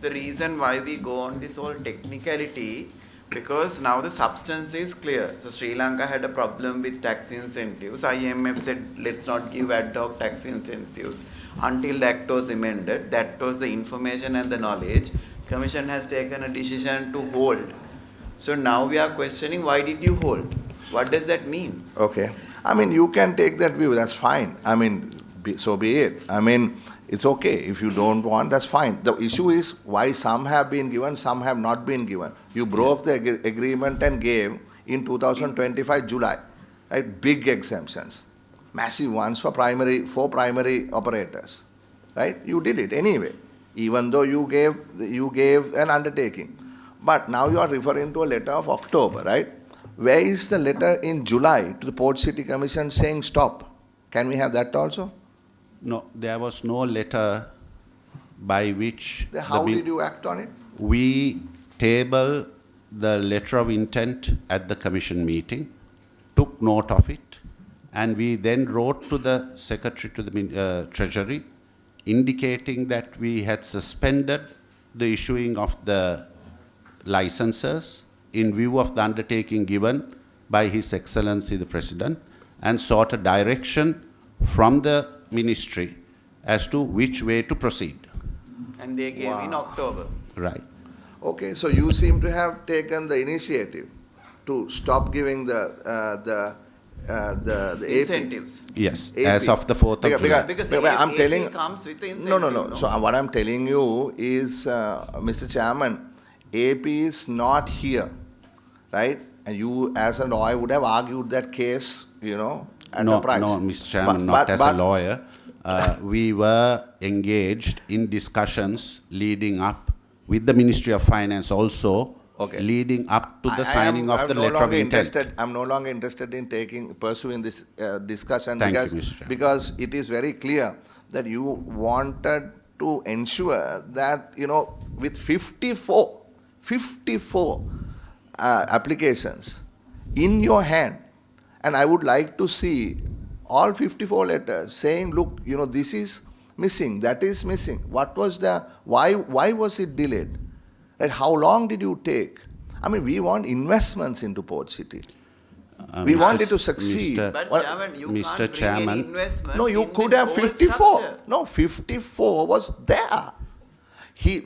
Speaker 6: the reason why we go on this whole technicality, because now the substance is clear. So Sri Lanka had a problem with tax incentives. IMF said, let's not give ad hoc tax incentives until the act was amended. That was the information and the knowledge. Commission has taken a decision to hold. So now we are questioning, why did you hold? What does that mean?
Speaker 1: Okay. I mean, you can take that view, that's fine. I mean, so be it. I mean, it's okay. If you don't want, that's fine. The issue is why some have been given, some have not been given. You broke the agreement and gave in 2025 July, right? Big exemptions, massive ones for primary operators. right? You did it anyway, even though you gave an undertaking. But now you are referring to a letter of October, right? Where is the letter in July to the Port City Commission saying stop? Can we have that also?
Speaker 2: No, there was no letter by which
Speaker 1: Then how did you act on it?
Speaker 2: we table the letter of intent at the commission meeting, took note of it, and we then wrote to the secretary to the treasury indicating that we had suspended the issuing of the licenses in view of the undertaking given by His Excellency the President, and sought a direction from the ministry as to which way to proceed.
Speaker 6: And they gave in October.
Speaker 2: Right.
Speaker 1: Okay, so you seem to have taken the initiative to stop giving the AP.
Speaker 6: Incentives.
Speaker 2: Yes,
Speaker 1: AP.
Speaker 2: as of the 4th of
Speaker 1: Because-
Speaker 2: July.
Speaker 6: Because
Speaker 1: I'm
Speaker 6: AP
Speaker 1: telling-
Speaker 6: comes with the incentive.
Speaker 1: No. So what I'm telling you is, Mr. Chairman, AP is not here, right? And you, as a lawyer, would have argued that case, at
Speaker 2: No,
Speaker 1: the price.
Speaker 2: no, Mr. Chairman,
Speaker 1: But-
Speaker 2: not
Speaker 1: but-
Speaker 2: as
Speaker 1: but-
Speaker 2: a lawyer. We were engaged in discussions leading up with the Ministry of Finance also,
Speaker 1: Okay.
Speaker 2: leading up to the
Speaker 1: I am-
Speaker 2: signing of
Speaker 1: I'm
Speaker 2: the
Speaker 1: no
Speaker 2: letter of
Speaker 1: longer
Speaker 2: intent.
Speaker 1: I'm no longer interested in pursuing this discussion
Speaker 2: Thank you,
Speaker 1: because,
Speaker 2: Mr. Chairman.
Speaker 1: because it is very clear that you wanted to ensure that, with 54 applications in your hand, and I would like to see all 54 letters saying, look, this is missing, that is missing. What was why was it delayed? Like, how long did you take? I mean, we want investments into Port City. We
Speaker 2: Mr.
Speaker 1: want it to succeed.
Speaker 2: Mr.
Speaker 6: But
Speaker 1: What-
Speaker 6: Chairman, you
Speaker 2: Mr.
Speaker 6: can't bring
Speaker 2: Chairman.
Speaker 6: any investment.
Speaker 1: No, you
Speaker 6: in
Speaker 1: could
Speaker 6: the
Speaker 1: have
Speaker 6: old
Speaker 1: 54.
Speaker 6: structure.
Speaker 1: No, 54 was there.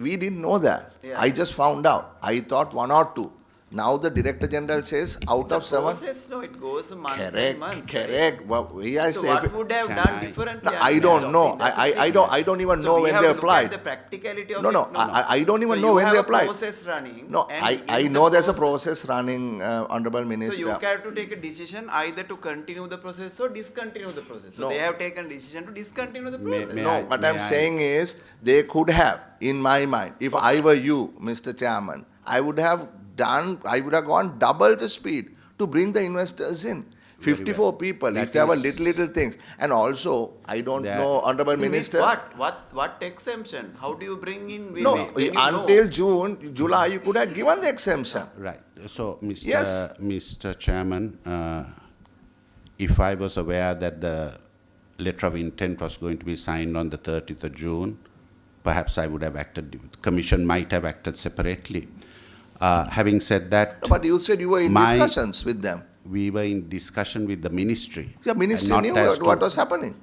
Speaker 1: We didn't know that.
Speaker 6: Yeah.
Speaker 1: I just found out. I thought one or two. Now the Director General says out
Speaker 6: It's
Speaker 1: of
Speaker 6: a
Speaker 1: 7.
Speaker 6: process, no, it goes months and
Speaker 1: Correct,
Speaker 6: months.
Speaker 1: correct. Well, I
Speaker 6: So
Speaker 1: say,
Speaker 6: what would have
Speaker 2: Can
Speaker 6: done
Speaker 2: I-
Speaker 6: differently?
Speaker 1: No, I don't know.
Speaker 6: That's the
Speaker 1: I
Speaker 6: thing.
Speaker 1: don't even
Speaker 6: So
Speaker 1: know
Speaker 6: we
Speaker 1: when
Speaker 6: have
Speaker 1: they
Speaker 6: to look at
Speaker 1: applied.
Speaker 6: the practicality of
Speaker 1: No,
Speaker 6: it.
Speaker 1: no, I don't even
Speaker 6: So
Speaker 1: know
Speaker 6: you
Speaker 1: when
Speaker 6: have
Speaker 1: they
Speaker 6: a
Speaker 1: applied.
Speaker 6: process running.
Speaker 1: No,
Speaker 6: and
Speaker 1: I
Speaker 6: in the
Speaker 1: know there's a
Speaker 6: process-
Speaker 1: process running, Honorable
Speaker 6: So
Speaker 1: Minister.
Speaker 6: you have to take a decision either to continue the process or discontinue the process. So
Speaker 1: No.
Speaker 6: they have taken decision to discontinue the
Speaker 2: May-
Speaker 6: process.
Speaker 2: may
Speaker 1: No,
Speaker 2: I-
Speaker 1: what
Speaker 2: may
Speaker 1: I'm
Speaker 2: I-
Speaker 1: saying is, they could have, in my mind, if I were you, Mr. Chairman, I would have gone double the speed to bring the investors in. 54 people,
Speaker 2: That
Speaker 1: if there were
Speaker 2: is-
Speaker 1: little things. And also, I don't
Speaker 2: That-
Speaker 1: know, Honorable
Speaker 6: With
Speaker 1: Minister.
Speaker 6: what exemption? How do you bring in?
Speaker 1: No,
Speaker 6: when you know?
Speaker 1: until July, you could have given the exemption.
Speaker 2: Right. So,
Speaker 1: Yes.
Speaker 2: Mr. Chairman, if I was aware that the letter of intent was going to be signed on the 30th of June, perhaps I would have acted, the Commission might have acted separately. Having said that,
Speaker 1: But you said you were in
Speaker 2: My-
Speaker 1: discussions with them.
Speaker 2: we were in discussion with the ministry.
Speaker 1: The ministry
Speaker 2: and
Speaker 1: knew
Speaker 2: not as
Speaker 1: what
Speaker 2: to-
Speaker 1: was happening.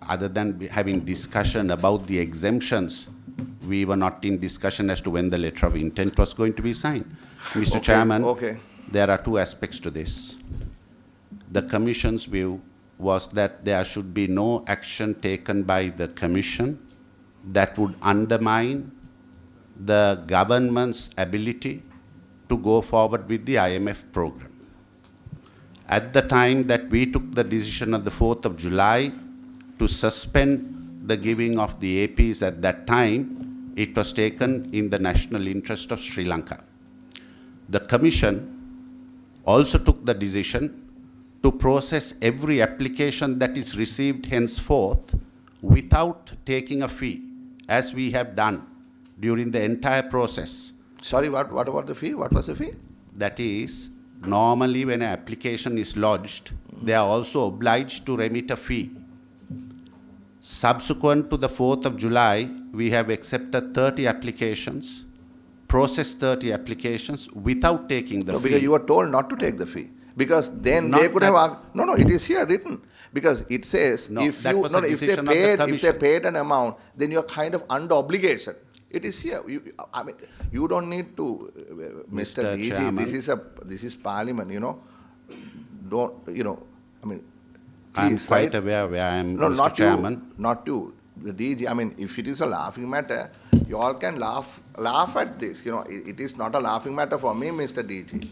Speaker 2: Other than having discussion about the exemptions, we were not in discussion as to when the letter of intent was going to be signed. Mr.
Speaker 1: Okay,
Speaker 2: Chairman,
Speaker 1: okay.
Speaker 2: there are two aspects to this. The Commission's view was that there should be no action taken by the Commission that would undermine the government's ability to go forward with the IMF program. At the time that we took the decision on the 4th of July to suspend the giving of the APs at that time, it was taken in the national interest of Sri Lanka. The Commission also took the decision to process every application that is received henceforth without taking a fee, as we have done during the entire process.
Speaker 1: Sorry, what about the fee? What was the fee?
Speaker 2: That is, normally when an application is lodged, they are also obliged to remit a fee. Subsequent to the 4th of July, we have accepted 30 applications, processed 30 applications without taking the
Speaker 1: No,
Speaker 2: fee.
Speaker 1: because you were told not to take the fee. Because then
Speaker 2: Not
Speaker 1: they could
Speaker 2: that-
Speaker 1: have no, it is here written. Because it says
Speaker 2: No,
Speaker 1: if
Speaker 2: that
Speaker 1: you
Speaker 2: was a
Speaker 1: if they
Speaker 2: decision of the
Speaker 1: paid
Speaker 2: Commission.
Speaker 1: an amount, then you're kind of under obligation. It is here. I mean, you don't need to, Mr.
Speaker 2: Mr.
Speaker 1: DG.
Speaker 2: Chairman.
Speaker 1: This is Parliament. Don't I mean.
Speaker 2: I am
Speaker 1: please,
Speaker 2: quite
Speaker 1: right?
Speaker 2: aware where I am,
Speaker 1: No,
Speaker 2: Mr.
Speaker 1: not
Speaker 2: Chairman.
Speaker 1: you. Not you. The DG. I mean, if it is a laughing matter, you all can laugh at this. It is not a laughing matter for me, Mr. DG.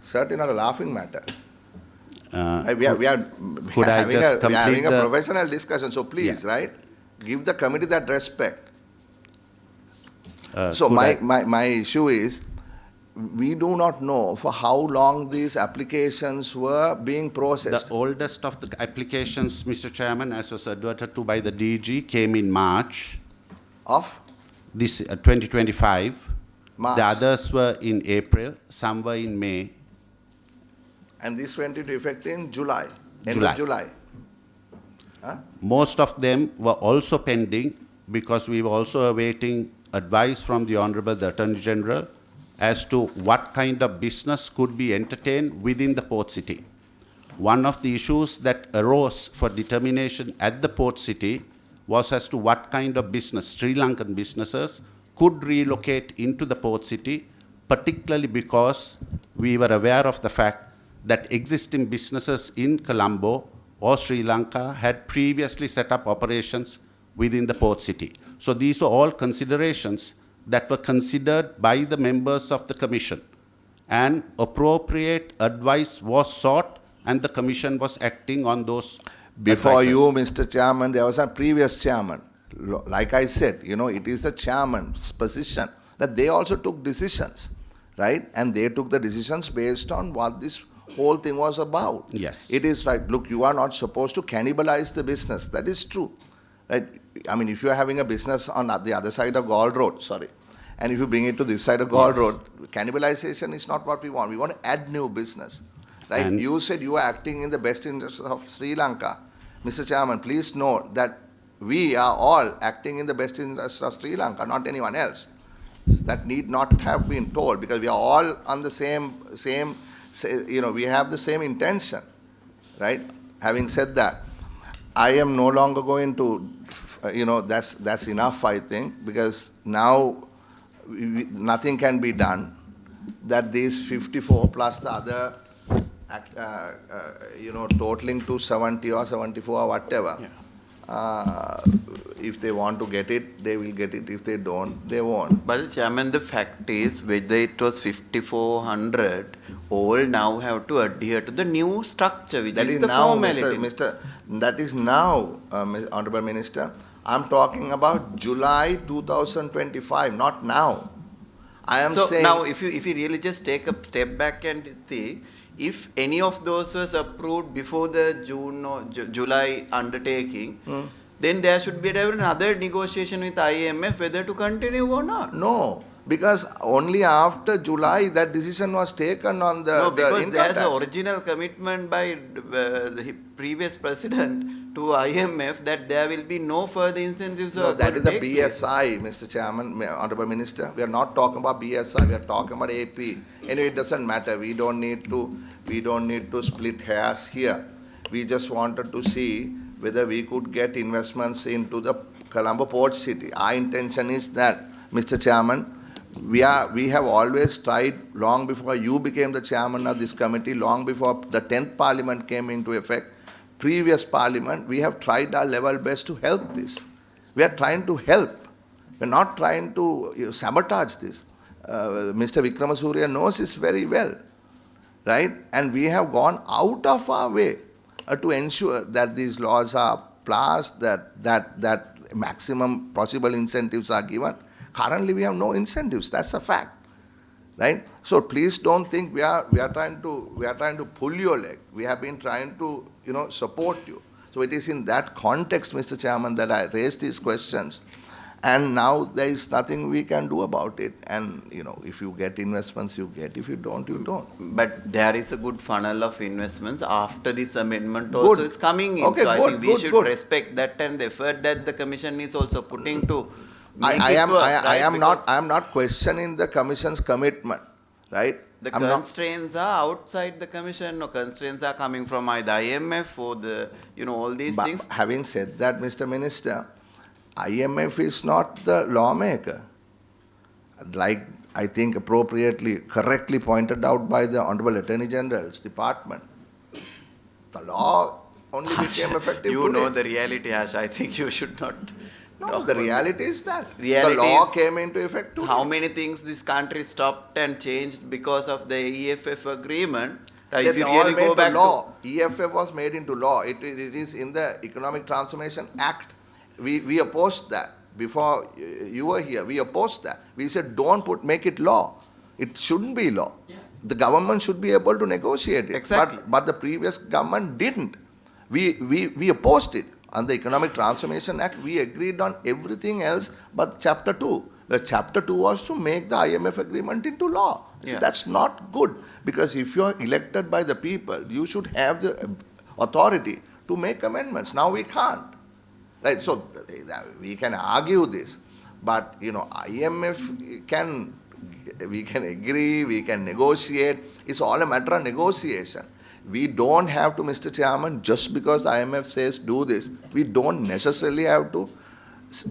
Speaker 1: Certainly not a laughing matter. We are
Speaker 2: could I
Speaker 1: having,
Speaker 2: just
Speaker 1: we are having
Speaker 2: complete
Speaker 1: a
Speaker 2: the-
Speaker 1: professional discussion, so please,
Speaker 2: Yeah.
Speaker 1: right, give the committee that respect.
Speaker 2: uh,
Speaker 1: So
Speaker 2: could I-
Speaker 1: my issue is, we do not know for how long these applications were being processed.
Speaker 2: The oldest of the applications, Mr. Chairman, as was adverted to by the DG, came in March
Speaker 1: Of
Speaker 2: this 2025.
Speaker 1: March.
Speaker 2: The others were in April, some were in May.
Speaker 1: And this went into effect in July, end
Speaker 2: July.
Speaker 1: of July. Huh?
Speaker 2: Most of them were also pending because we were also awaiting advice from the Honorable the Attorney General as to what kind of business could be entertained within the port city. One of the issues that arose for determination at the port city was as to what kind of business Sri Lankan businesses could relocate into the port city, particularly because we were aware of the fact that existing businesses in Colombo or Sri Lanka had previously set up operations within the port city. So these were all considerations that were considered by the members of the commission, and appropriate advice was sought, and the commission was acting on those
Speaker 1: Before
Speaker 2: advices.
Speaker 1: you, Mr. Chairman, there was a previous chairman. Like I said, it is the chairman's position that they also took decisions, right? And they took the decisions based on what this whole thing was about.
Speaker 2: Yes.
Speaker 1: It is right. Look, you are not supposed to cannibalize the business. That is true, right? I mean, if you are having a business on the other side of Gaul Road, and if you bring it to this side of Gaul Road, cannibalization is not what we want. We want to add new business, right?
Speaker 2: And-
Speaker 1: You said you are acting in the best interest of Sri Lanka. Mr. Chairman, please note that we are all acting in the best interest of Sri Lanka, not anyone else. That need not have been told, because we are all on the same, we have the same intention, right? Having said that, I am no longer going to, that's enough, I think, because now nothing can be done, that these 54 plus the other, totaling to 70 or 74 or whatever, if they want to get it, they will get it. If they don't, they won't.
Speaker 6: But Chairman, the fact is, whether it was 5,400, all now have to adhere to the new structure, which
Speaker 1: That
Speaker 6: is
Speaker 1: is
Speaker 6: the
Speaker 1: now,
Speaker 6: formality.
Speaker 1: that is now, Honorable Minister. I'm talking about July 2025, not now. I am
Speaker 6: So
Speaker 1: saying.
Speaker 6: now, if you really just take a step back and see, if any of those was approved before the June or July undertaking, then there should be another negotiation with IMF whether to continue or not.
Speaker 1: No, because only after July that decision was taken on the,
Speaker 6: No,
Speaker 1: the
Speaker 6: because
Speaker 1: income
Speaker 6: there's
Speaker 1: tax.
Speaker 6: an original commitment by the previous president to IMF that there will be no further incentives.
Speaker 1: No, that is the
Speaker 6: take place.
Speaker 1: BSI, Mr. Chairman, Honorable Minister. We are not talking about BSI. We are talking about AP. Anyway, it doesn't matter. We don't need to split hairs here. We just wanted to see whether we could get investments into the Colombo port city. Our intention is that, Mr. Chairman, we have always tried, long before you became the chairman of this committee, long before the 10th Parliament came into effect, previous Parliament, we have tried our level best to help this. We are trying to help. We are not trying to sabotage this. Mr. Vikramasuriya knows this very well, right? And we have gone out of our way to ensure that these laws are passed, that maximum possible incentives are given. Currently, we have no incentives. That's a fact, right? So please don't think we are trying to pull your leg. We have been trying to support you. So it is in that context, Mr. Chairman, that I raised these questions. And now there is nothing we can do about it. And if you get investments, you get. If you don't, you don't.
Speaker 6: But there is a good funnel of investments after this amendment also
Speaker 1: Good.
Speaker 6: is coming in.
Speaker 1: Okay,
Speaker 6: so I
Speaker 1: good,
Speaker 6: think we
Speaker 1: good,
Speaker 6: should
Speaker 1: good.
Speaker 6: respect that and the effort that the Commission is also putting to make
Speaker 1: I
Speaker 6: it
Speaker 1: am
Speaker 6: work,
Speaker 1: I
Speaker 6: right?
Speaker 1: am
Speaker 6: Because
Speaker 1: not questioning the Commission's commitment, right?
Speaker 6: the
Speaker 1: I'm not-
Speaker 6: constraints are outside the Commission, or constraints are coming from either IMF or the all these
Speaker 1: But
Speaker 6: things.
Speaker 1: having said that, Mr. Minister, IMF is not the lawmaker. Like I think appropriately, correctly pointed out by the Honorable Attorney General's Department, the law only became effective
Speaker 6: You know
Speaker 1: today.
Speaker 6: the reality, Ash. I think you should not.
Speaker 1: No,
Speaker 6: talk
Speaker 1: the
Speaker 6: about
Speaker 1: reality is that.
Speaker 6: Reality
Speaker 1: the law
Speaker 6: is-
Speaker 1: came into effect today.
Speaker 6: How many things this country stopped and changed because of the EFF agreement, If
Speaker 1: They
Speaker 6: you
Speaker 1: all
Speaker 6: really
Speaker 1: made
Speaker 6: go
Speaker 1: to
Speaker 6: back
Speaker 1: law. EFF was made into law. It is in the Economic Transformation Act. We opposed that before you were here. We opposed that. We said don't make it law. It shouldn't be law. The government should be able to negotiate it.
Speaker 6: Exactly.
Speaker 1: But the previous government didn't. We opposed it. On the Economic Transformation Act, we agreed on everything else but Chapter 2. The Chapter 2 was to make the IMF agreement into law. So
Speaker 6: Yeah.
Speaker 1: that's not good, because if you are elected by the people, you should have the authority to make amendments. Now we can't. Right? So we can argue this, but IMF we can agree, we can negotiate. It's all a matter of negotiation. We don't have to, Mr. Chairman, just because the IMF says do this, we don't necessarily have to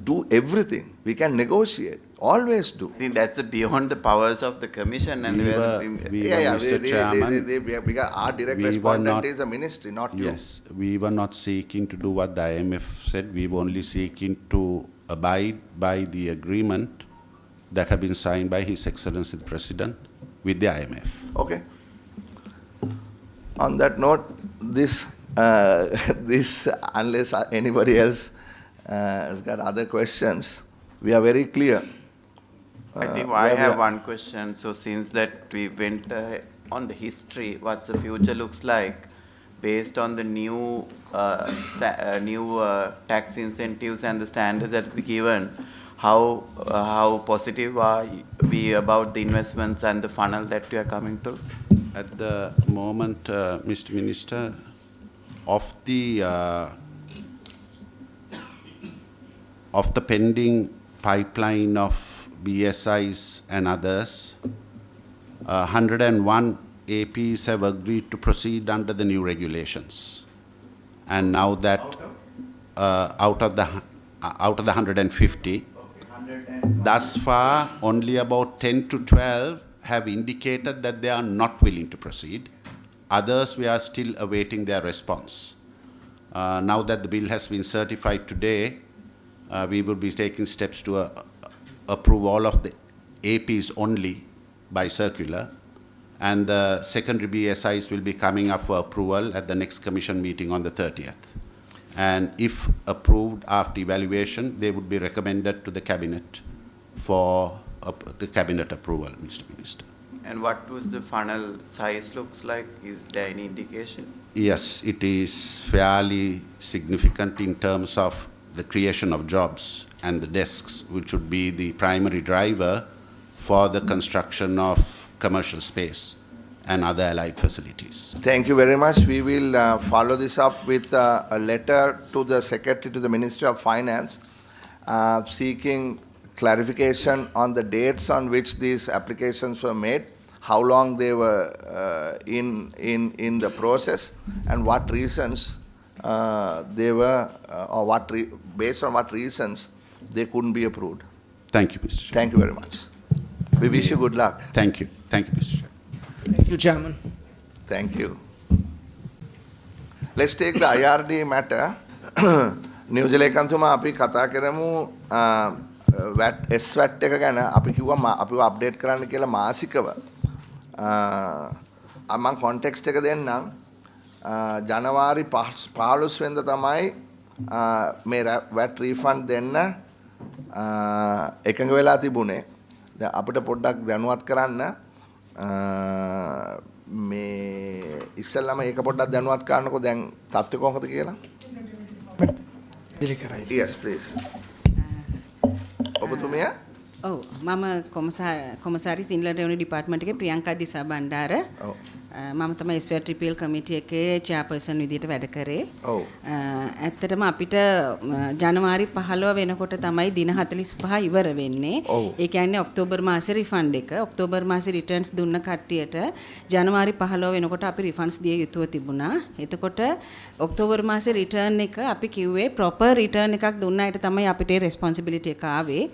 Speaker 1: do everything. We can negotiate. Always do.
Speaker 6: I think that's beyond the powers of the Commission and
Speaker 2: Mr. Chairman,
Speaker 1: We got our direct
Speaker 2: we were
Speaker 1: respondent
Speaker 2: not-
Speaker 1: is the ministry, not you.
Speaker 2: yes, we were not seeking to do what the IMF said. We were only seeking to abide by the agreement that have been signed by His Excellency the President with the IMF.
Speaker 1: Okay. On that note, this unless anybody else has got other questions, we are very clear.
Speaker 6: I think
Speaker 1: where
Speaker 6: I
Speaker 1: we
Speaker 6: have
Speaker 1: are.
Speaker 6: one question. So since that we went on the history, what's the future looks like based on the new tax incentives and the standards that we given, how positive are we about the investments and the funnel that we are coming through?
Speaker 2: At the moment, Mr. Minister, of the pending pipeline of BSIs and others, 101 APs have agreed to proceed under the new regulations. And now that out of the 150, thus far only about 10 to 12 have indicated that they are not willing to proceed. Others, we are still awaiting their response. Now that the bill has been certified today, we will be taking steps to approve all of the APs only by circular, and the secondary BSIs will be coming up for approval at the next Commission meeting on the 30th. And if approved after evaluation, they would be recommended to the Cabinet for the Cabinet approval, Mr. Minister.
Speaker 6: And what was the funnel size looks like? Is there any indication?
Speaker 2: Yes, it is fairly significant in terms of the creation of jobs and the desks, which would be the primary driver for the construction of commercial space and other allied facilities.
Speaker 1: Thank you very much. We will follow this up with a letter to the Secretary to the Ministry of Finance seeking clarification on the dates on which these applications were made, how long they were in the process, and what reasons they were, or based on what reasons they couldn't be approved.
Speaker 2: Thank you, Mr. Chairman.
Speaker 1: Thank you very much. We wish you good luck.
Speaker 2: Thank you. Thank you, Mr. Chairman.
Speaker 7: Thank you, Chairman.
Speaker 1: Thank you. Let's take the IRD matter. නියෝජනයකන්තුමා අපි කතා කරමු SWAT එක ගැන. අපි කිව්වා අපිව update කරන්න කියලා මාසිකව. මම කොන්ටෙක්ස්ට් එක දෙන්නම්. ජනවාරි 15 වෙනිදා තමයි මේ VAT රීෆන්ඩ් දෙන්න එකඟ වෙලා තිබුණේ. දැන් අපිට පොඩ්ඩක් දැනුවත් කරන්න මේ ඉස්සෙල්ලාම ඒක පොඩ්ඩක් දැනුවත් කරන්නකෝ දැන් තත්ත්වය කොහොමද කියලා. Yes, please. ඔබතුමිය?
Speaker 10: ඔව් මම කොමසාරිස් ඉන්ලන්ඩ් රෙවෙනියු ඩිපාර්ට්මන්ට් එකේ ප්‍රියංකා දිසා බණ්ඩාර. මම තමයි ස්වැට් රිපීල් කමිටි එකේ චෙයාපර්සන් විදිහට වැඩ කරේ.
Speaker 1: ඔව්.
Speaker 10: ඇත්තටම අපිට ජනවාරි 15 වෙනකොට තමයි දින 45 ඉවර වෙන්නේ. ඒ කියන්නේ ඔක්තෝබර් මාසේ රිෆන්ඩ් එක. ඔක්තෝබර් මාසේ රිටර්න්ස් දුන්න කට්ටියට ජනවාරි 15 වෙනකොට අපි රිෆන්ඩ්ස් දිය යුතුව තිබුණා. එතකොට ඔක්තෝබර් මාසේ රිටර්න් එක අපි කිව්වේ ප්‍රොපර් රිටර්න් එකක් දුන්න අයට තමයි අපිට රෙස්පොන්සිබිලිටි එක ආවේ.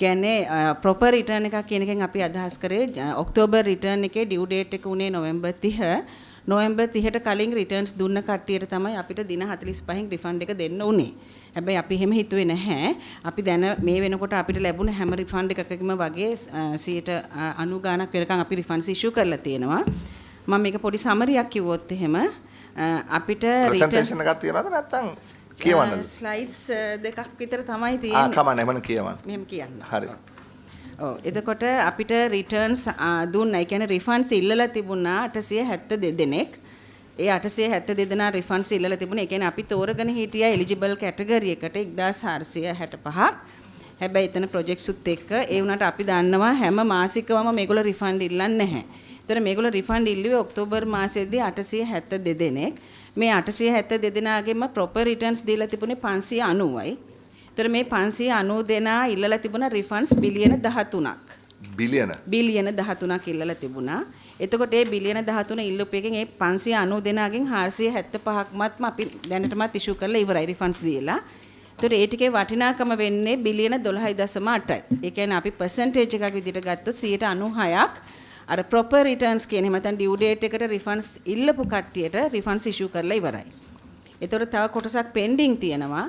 Speaker 10: කියන්නේ ප්‍රොපර් රිටර්න් එකක් කියන එකෙන් අපි අදහස් කරේ ඔක්තෝබර් රිටර්න් එකේ ඩියු ඩේට් එක උනේ නොවැම්බර් 30. නොවැම්බර් 30ට කලින් රිටර්න්ස් දුන්න කට්ටියට තමයි අපිට දින 45න් රිෆන්ඩ් එක දෙන්න උනේ. හැබැයි අපි එහෙම හිතුවේ නැහැ. අපි දැන මේ වෙනකොට අපිට ලැබුණ හැම රිෆන්ඩ් එකකම වගේ 90 ගාණක් වෙනකන් අපි රිෆන්ඩ්ස් ඉෂුව කරලා තියෙනවා. මම මේක පොඩි සමරියක් කිව්වොත් එහෙම අපිට
Speaker 1: ප්‍රසන්ටේෂන් එකක් තියනවද නැත්නම් කියවන්නද?
Speaker 10: ස්ලයිඩ්ස් දෙකක් විතර තමයි
Speaker 1: ආ
Speaker 10: තියෙන්නේ.
Speaker 1: කමන්න එමන් කියවන්න.
Speaker 10: මෙහෙම කියන්න.
Speaker 1: හරි.
Speaker 10: ඔව් එතකොට අපිට රිටර්න්ස් දුන්නා. ඒ කියන්නේ රිෆන්ඩ්ස් ඉල්ලලා තිබුණා 872 දෙනෙක්. ඒ 872 දෙනා රිෆන්ඩ්ස් ඉල්ලලා තිබුණා. ඒ කියන්නේ අපි තෝරගෙන හිටියා එලිජිබල් කැටගරි එකට 1465ක්. හැබැයි එතන ප්‍රොජෙක්ට්ස් උත් එක්ක ඒ වුණාට අපි දන්නවා හැම මාසිකවම මේගොල්ලෝ රිෆන්ඩ් ඉල්ලන්නේ නැහැ. ඒතර මේගොල්ලෝ රිෆන්ඩ් ඉල්ලුවේ ඔක්තෝබර් මාසෙදී 872 දෙනෙක්. මේ 872 දෙනාගෙම ප්‍රොපර් රිටර්න්ස් දීලා තිබුණේ 590යි. ඒතර මේ 590 දෙනා ඉල්ලලා තිබුණා රිෆන්ඩ්ස් බිලියන 13ක්. බිලියන 13ක් ඉල්ලලා තිබුණා. එතකොට මේ බිලියන 13 ඉල්ලුප එකෙන් මේ 590 දෙනාගෙන් 475ක්මත්ම අපි දැනටමත් ඉෂු කරලා ඉවරයි රිෆන්ඩ්ස් දීලා. ඒතර ඒ ටිකේ වටිනාකම වෙන්නේ බිලියන 12.8යි. ඒ කියන්නේ අපි පර්සන්ටේජ් එකක් විදිහට ගත්තොත් 96ක් අර ප්‍රොපර් රිටර්න්ස් කියන එහෙම නැත්නම් ඩියු ඩේට් එකට රිෆන්ඩ්ස් ඉල්ලපු කට්ටියට රිෆන්ඩ්ස් ඉෂු කරලා ඉවරයි. ඒතර තව කොටසක් පෙන්ඩිං තියෙනවා.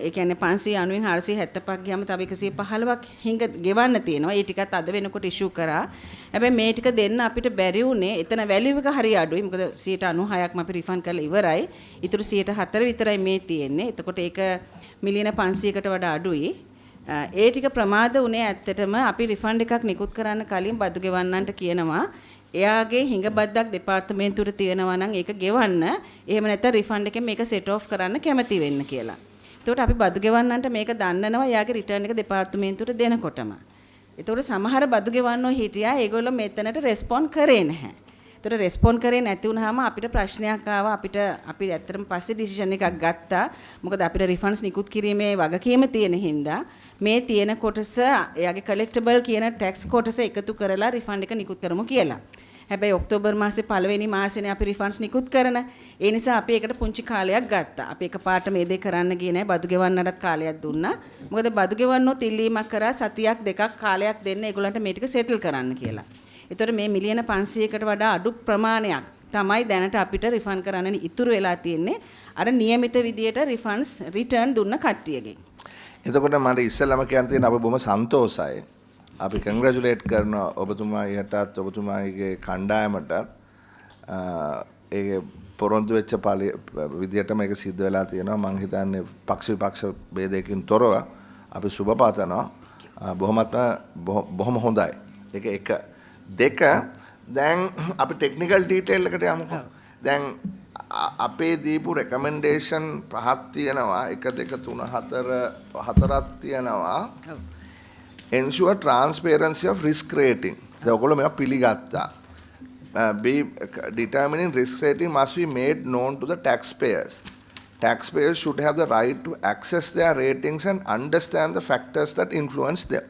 Speaker 10: ඒ කියන්නේ 590න් 475ක් ගියාම තව 115ක් හිඟ ගෙවන්න තියෙනවා. ඒ ටිකත් අද වෙනකොට ඉෂු කරා. හැබැයි මේ ටික දෙන්න අපිට බැරි වුණේ එතන වැලියු එක හරි අඩුයි. මොකද 96%ක්ම අපි රිෆන්ඩ් කරලා ඉවරයි. ඊටු 4% විතරයි මේ තියෙන්නේ. එතකොට ඒක මිලියන 500කට වඩා අඩුයි. ඒ ටික ප්‍රමාද වුණේ ඇත්තටම අපි රිෆන්ඩ් එකක් නිකුත් කරන්න කලින් බදු ගෙවන්නන්ට කියනවා. එයාගේ හිඟ බද්දක් දෙපාර්තමේන්තුවට තියෙනවා නම් ඒක ගෙවන්න. එහෙම නැත්නම් රිෆන්ඩ් එකෙන් මේක සෙට් ඔෆ් කරන්න කැමති වෙන්න කියලා. එතකොට අපි බදු ගෙවන්නන්ට මේක දන්නනවා එයාගේ රිටර්න් එක දෙපාර්තමේන්තුවට දෙනකොටම. එතකොට සමහර බදු ගෙවන්නෝ හිටියා ඒගොල්ලෝ මෙතනට රෙස්පොන්ඩ් කරේ නැහැ. එතකොට රෙස්පොන්ඩ් කරේ නැති වුනහම අපිට ප්‍රශ්නයක් ආවා. අපි ඇත්තටම පස්සේ ඩිසිෂන් එකක් ගත්තා. මොකද අපිට රිෆන්ඩ්ස් නිකුත් කිරීමේ වගකීම තියෙන හින්දා මේ තියෙන කොටස එයාගේ කලෙක්ටබල් කියන ටැක්ස් කොටස එකතු කරලා රිෆන්ඩ් එක නිකුත් කරමු කියලා. හැබැයි ඔක්තෝබර් මාසේ පළවෙනි මාසෙනේ අපි රිෆන්ඩ්ස් නිකුත් කරන. ඒ නිසා අපි ඒකට පුංචි කාලයක් ගත්තා. අපි එකපාරට මේ දේ කරන්න ගියේ නැහැ. බදු ගෙවන්නටත් කාලයක් දුන්නා. මොකද බදු ගෙවන්නොත් ඉල්ලීමක් කරා සතියක් දෙකක් කාලයක් දෙන්න ඒගොල්ලන්ට මේ ටික සෙටල් කරන්න කියලා. ඒතර මේ මිලියන 500කට වඩා අඩු ප්‍රමාණයක් තමයි දැනට අපිට රිෆන්ඩ් කරන්න ඉතුරු වෙලා තියෙන්නේ. අර નિયમિત විදියට රිෆන්ඩ්ස් රිටර්න් දුන්න කට්ටියගෙන්.
Speaker 1: එතකොට මට ඉස්සෙල්ලාම කියන්න තියෙන අපි බොහොම සන්තෝෂයි. අපි කංග්‍රැචුලේට් කරනවා ඔබතුමාටත් ඔබතුමාගේ කණ්ඩායමටත් ඒ පොරොන්දු වෙච්ච විදියට මේක සිද්ධ වෙලා තියෙනවා. මම හිතන්නේ පක්ෂ විපක්ෂ ભેදයකින් තොරව අපි සුබ පතනවා. බොහොම හොඳයි. ඒක එක දෙක දැන් අපි ටෙක්නිකල් ඩීටේල් එකට යමුකෝ. දැන් අපේ දීපු රෙකමෙන්ඩේෂන් පහක් තියෙනවා. 1 2 3 4 හතරක් තියෙනවා. Ensure transparency of risk rating. දැන් ඔයගොල්ලෝ මේවා පිළිගත්තා. Determining risk rating must be made known to the taxpayers. Taxpayers should have the right to access their ratings and understand the factors that influence them.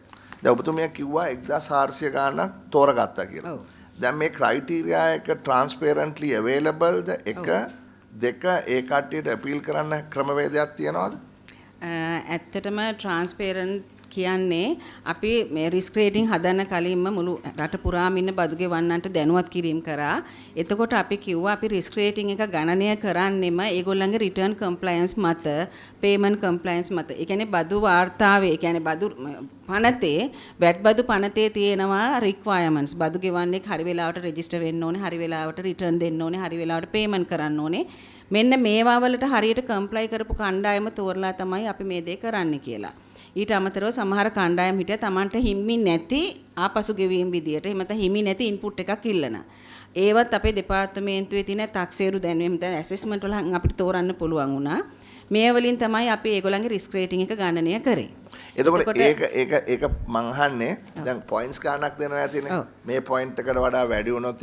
Speaker 1: දැන් ඔබතුමිය කිව්වා 1400 ගාණක් තෝරගත්තා කියලා. දැන් මේ ක්‍රයිටීරියා එක transparently available ද? එක දෙක ඒ කට්ටියට අපීල් කරන්න ක්‍රමවේදයක් තියනවද?
Speaker 10: ඇත්තටම transparent කියන්නේ අපි මේ රිස්ක් රේටින් හදන්න කලින්ම මුළු රට පුරාම ඉන්න බදු ගෙවන්නන්ට දැනුවත් කිරීම කරා. එතකොට අපි කිව්වා අපි රිස්ක් රේටින් එක ගණනය කරන්නෙම ඒගොල්ලන්ගේ රිටර්න් කම්ප්ලයන්ස් මත, පේමන්ට් කම්ප්ලයන්ස් මත. ඒ කියන්නේ බදු වාර්තාවේ, ඒ කියන්නේ බදු පනතේ, වැට් බදු පනතේ තියෙනවා රික්වයර්මන්ට්ස්. බදු ගෙවන්නේ හරි වෙලාවට රෙජිස්ටර් වෙන්න ඕනේ, හරි වෙලාවට රිටර්න් දෙන්න ඕනේ, හරි වෙලාවට පේමන්ට් කරන්න ඕනේ. මෙන්න මේවා වලට හරියට කම්ප්ලයි කරපු කණ්ඩායම තෝරලා තමයි අපි මේ දේ කරන්නේ කියලා. ඊට අමතරව සමහර කණ්ඩායම් හිටියා Tamanට හිමි නැති ආපසු ගෙවීම් විදියට එහෙම නැත්නම් හිමි නැති ඉන්පුට් එකක් ඉල්ලන. ඒවත් අපේ දෙපාර්තමේන්තුවේ තියෙන තාක්සේරු දැනුම දැන් ඇසෙස්මන්ට් වල අපිට තෝරන්න පුළුවන් වුණා. මේ වලින් තමයි අපි ඒගොල්ලන්ගේ රිස්ක් රේටින් එක ගණනය කරේ.
Speaker 1: එතකොට ඒක මං අහන්නේ දැන් පොයින්ට්ස් ගණනක් දෙනවා ඇතිනේ. මේ පොයින්ට් එකට වඩා වැඩි වුණොත්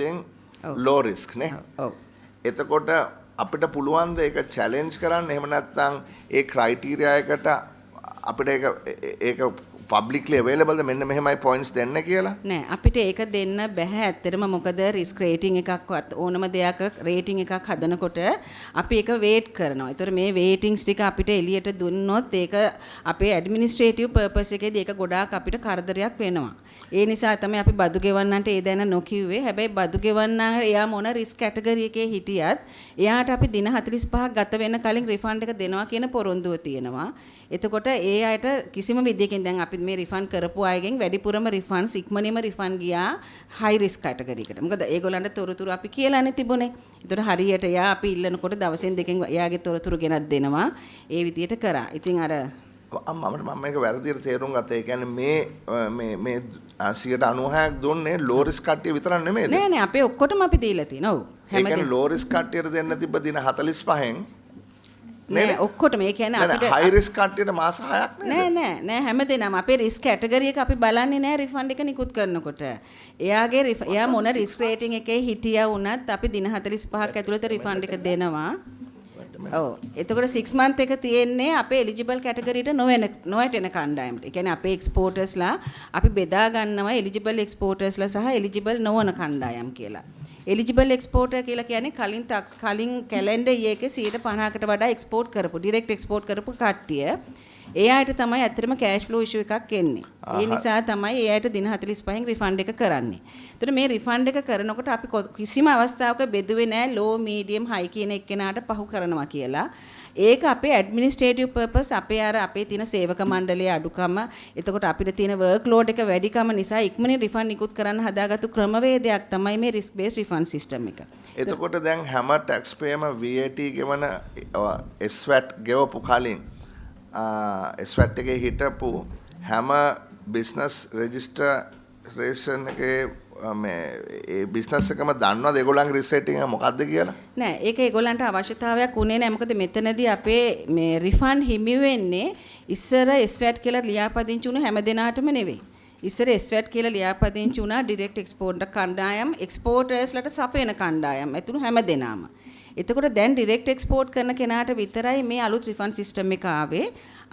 Speaker 1: ලෝ රිස්ක් නේ. ඔව්. එතකොට අපිට පුළුවන් ද ඒක චැලෙන්ජ් කරන්න? එහෙම නැත්නම් ඒ ක්‍රයිටීරියා එකට අපිට ඒක පබ්ලික්ලි අවේලබල්ද මෙන්න මෙහෙමයි පොයින්ට්ස් දෙන්න කියලා?
Speaker 10: නෑ අපිට ඒක දෙන්න බෑ ඇත්තටම. මොකද රිස්ක් රේටින් එකක්වත් ඕනම දෙයක රේටින් එකක් හදනකොට අපි ඒක වේට් කරනවා. ඒතර මේ වේටින්ග්ස් ටික අපිට එළියට දුන්නොත් ඒක අපේ ඇඩ්මිනිස්ට්‍රේටිව් පර්පස් එකේදී ඒක ගොඩාක් අපිට කරදරයක් වෙනවා. ඒ නිසා තමයි අපි බදු ගෙවන්නන්ට ඒ දැන නොකියුවේ. හැබැයි බදු ගෙවන්න එයා මොන රිස්ක් කැටගරි එකේ හිටියත් එයාට අපි දින 45ක් ගත වෙන කලින් රිෆන්ඩ් එක දෙනවා කියන පොරොන්දුව තියෙනවා. එතකොට ඒ අයට කිසිම විදියකින් දැන් අපි අපි මේ රිෆන්ඩ් කරපු අයගෙන් වැඩිපුරම රිෆන්ඩ්ස් ඉක්මනින්ම රිෆන්ඩ් ගියා හයි රිස්ක් කැටගරි එකට. මොකද ඒගොල්ලන්ට තොරතුරු අපි කියලානේ තිබුණේ. ඒතර හරියට එයා අපි ඉල්ලනකොට දවසෙන් දෙකෙන් එයාගේ තොරතුරු ගෙනත් දෙනවා. ඒ විදියට කරා. ඉතින් අර
Speaker 1: මම මේක වැරදියට තේරුම් ගත්තා. ඒ කියන්නේ මේ 96ක් දුන්නේ ලෝ රිස්ක් කට්ටිය විතරක් නෙමෙයිද?
Speaker 10: නෑ අපේ ඔක්කොටම අපි දීලා තියෙනවා. ඔව්.
Speaker 1: ඒ කියන්නේ ලෝ රිස්ක් කට්ටියට දෙන්න තිබ්බ දින 45න්
Speaker 10: නෑ ඔක්කොටම ඒ කියන්නේ අපිට
Speaker 1: හයි රිස්ක් කට්ටියට මාස 6ක් නේද?
Speaker 10: නෑ හැමදේනම අපේ රිස්ක් කැටගරි එක අපි බලන්නේ නෑ රිෆන්ඩ් එක නිකුත් කරනකොට. එයා මොන රිස්ක් රේටින් එකේ හිටියා වුණත් අපි දින 45ක් ඇතුළත රිෆන්ඩ් එක දෙනවා. ඔව්. එතකොට 6 month එක තියෙන්නේ අපේ එලිජිබල් කැටගරියට නොවැටෙන කණ්ඩායමට. ඒ කියන්නේ අපේ එක්ස්පෝර්ටර්ස්ලා අපි බෙදා ගන්නවා එලිජිබල් එක්ස්පෝර්ටර්ස්ලා සහ එලිජිබල් නොවන කණ්ඩායම් කියලා. එලිජිබල් එක්ස්පෝර්ටර් කියලා කියන්නේ කලින් කැලෙන්ඩර් එකේ 50%කට වඩා එක්ස්පෝර්ට් කරපු ඩිරෙක්ට් එක්ස්පෝර්ට් කරපු කට්ටිය. ඒ අයට තමයි ඇත්තටම කෑෂ් ෆ්ලෝ ඉෂුව එකක් එන්නේ. ඒ නිසා තමයි ඒ අයට දින 45න් රිෆන්ඩ් එක කරන්නේ. ඒතර මේ රිෆන්ඩ් එක කරනකොට අපි කිසිම අවස්ථාවක බෙදුවේ නැහැ ලෝ මීඩියම් හයි කියන එක්කෙනාට පහු කරනවා කියලා. ඒක අපේ ඇඩ්මිනිස්ට්‍රේටිව් පර්පස් අපේ තියෙන සේවක මණ්ඩලයේ අඩුකම එතකොට අපිට තියෙන වර්ක් ලෝඩ් එක වැඩිකම නිසා ඉක්මනින් රිෆන්ඩ් නිකුත් කරන්න හදාගත්තු ක්‍රමවේදයක් තමයි මේ රිස්ක් බේස් රිෆන්ඩ් සිස්ටම් එක.
Speaker 1: එතකොට දැන් හැම ටැක්ස් පේයම VAT ගෙවන SWAT ගෙවපු කලින් SWAT එකේ හිටපු හැම බිස්නස් රෙජිස්ට්‍රේෂන් එකේ මේ ඒ බිස්නස් එකම දන්නවද ඒගොල්ලන්ගේ රිස්ට්‍රේටින් එක මොකක්ද කියලා?
Speaker 10: නෑ ඒක ඒගොල්ලන්ට අවශ්‍යතාවයක් උනේ නෑ. මොකද මෙතනදී අපේ මේ රිෆන්ඩ් හිමි වෙන්නේ ඉස්සර SWAT කියලා ලියාපදිංචි වුණු හැම දෙනාටම නෙවෙයි. ඉස්සර SWAT කියලා ලියාපදිංචි වුණා ඩිරෙක්ට් එක්ස්පෝර්ට් කණ්ඩායම් එක්ස්පෝර්ටර්ස්ලට සපයන කණ්ඩායම් ඇතුළු හැම දෙනාම. එතකොට දැන් ඩිරෙක්ට් එක්ස්පෝර්ට් කරන කෙනාට විතරයි මේ අලුත් රිෆන්ඩ් සිස්ටම් එක ආවේ.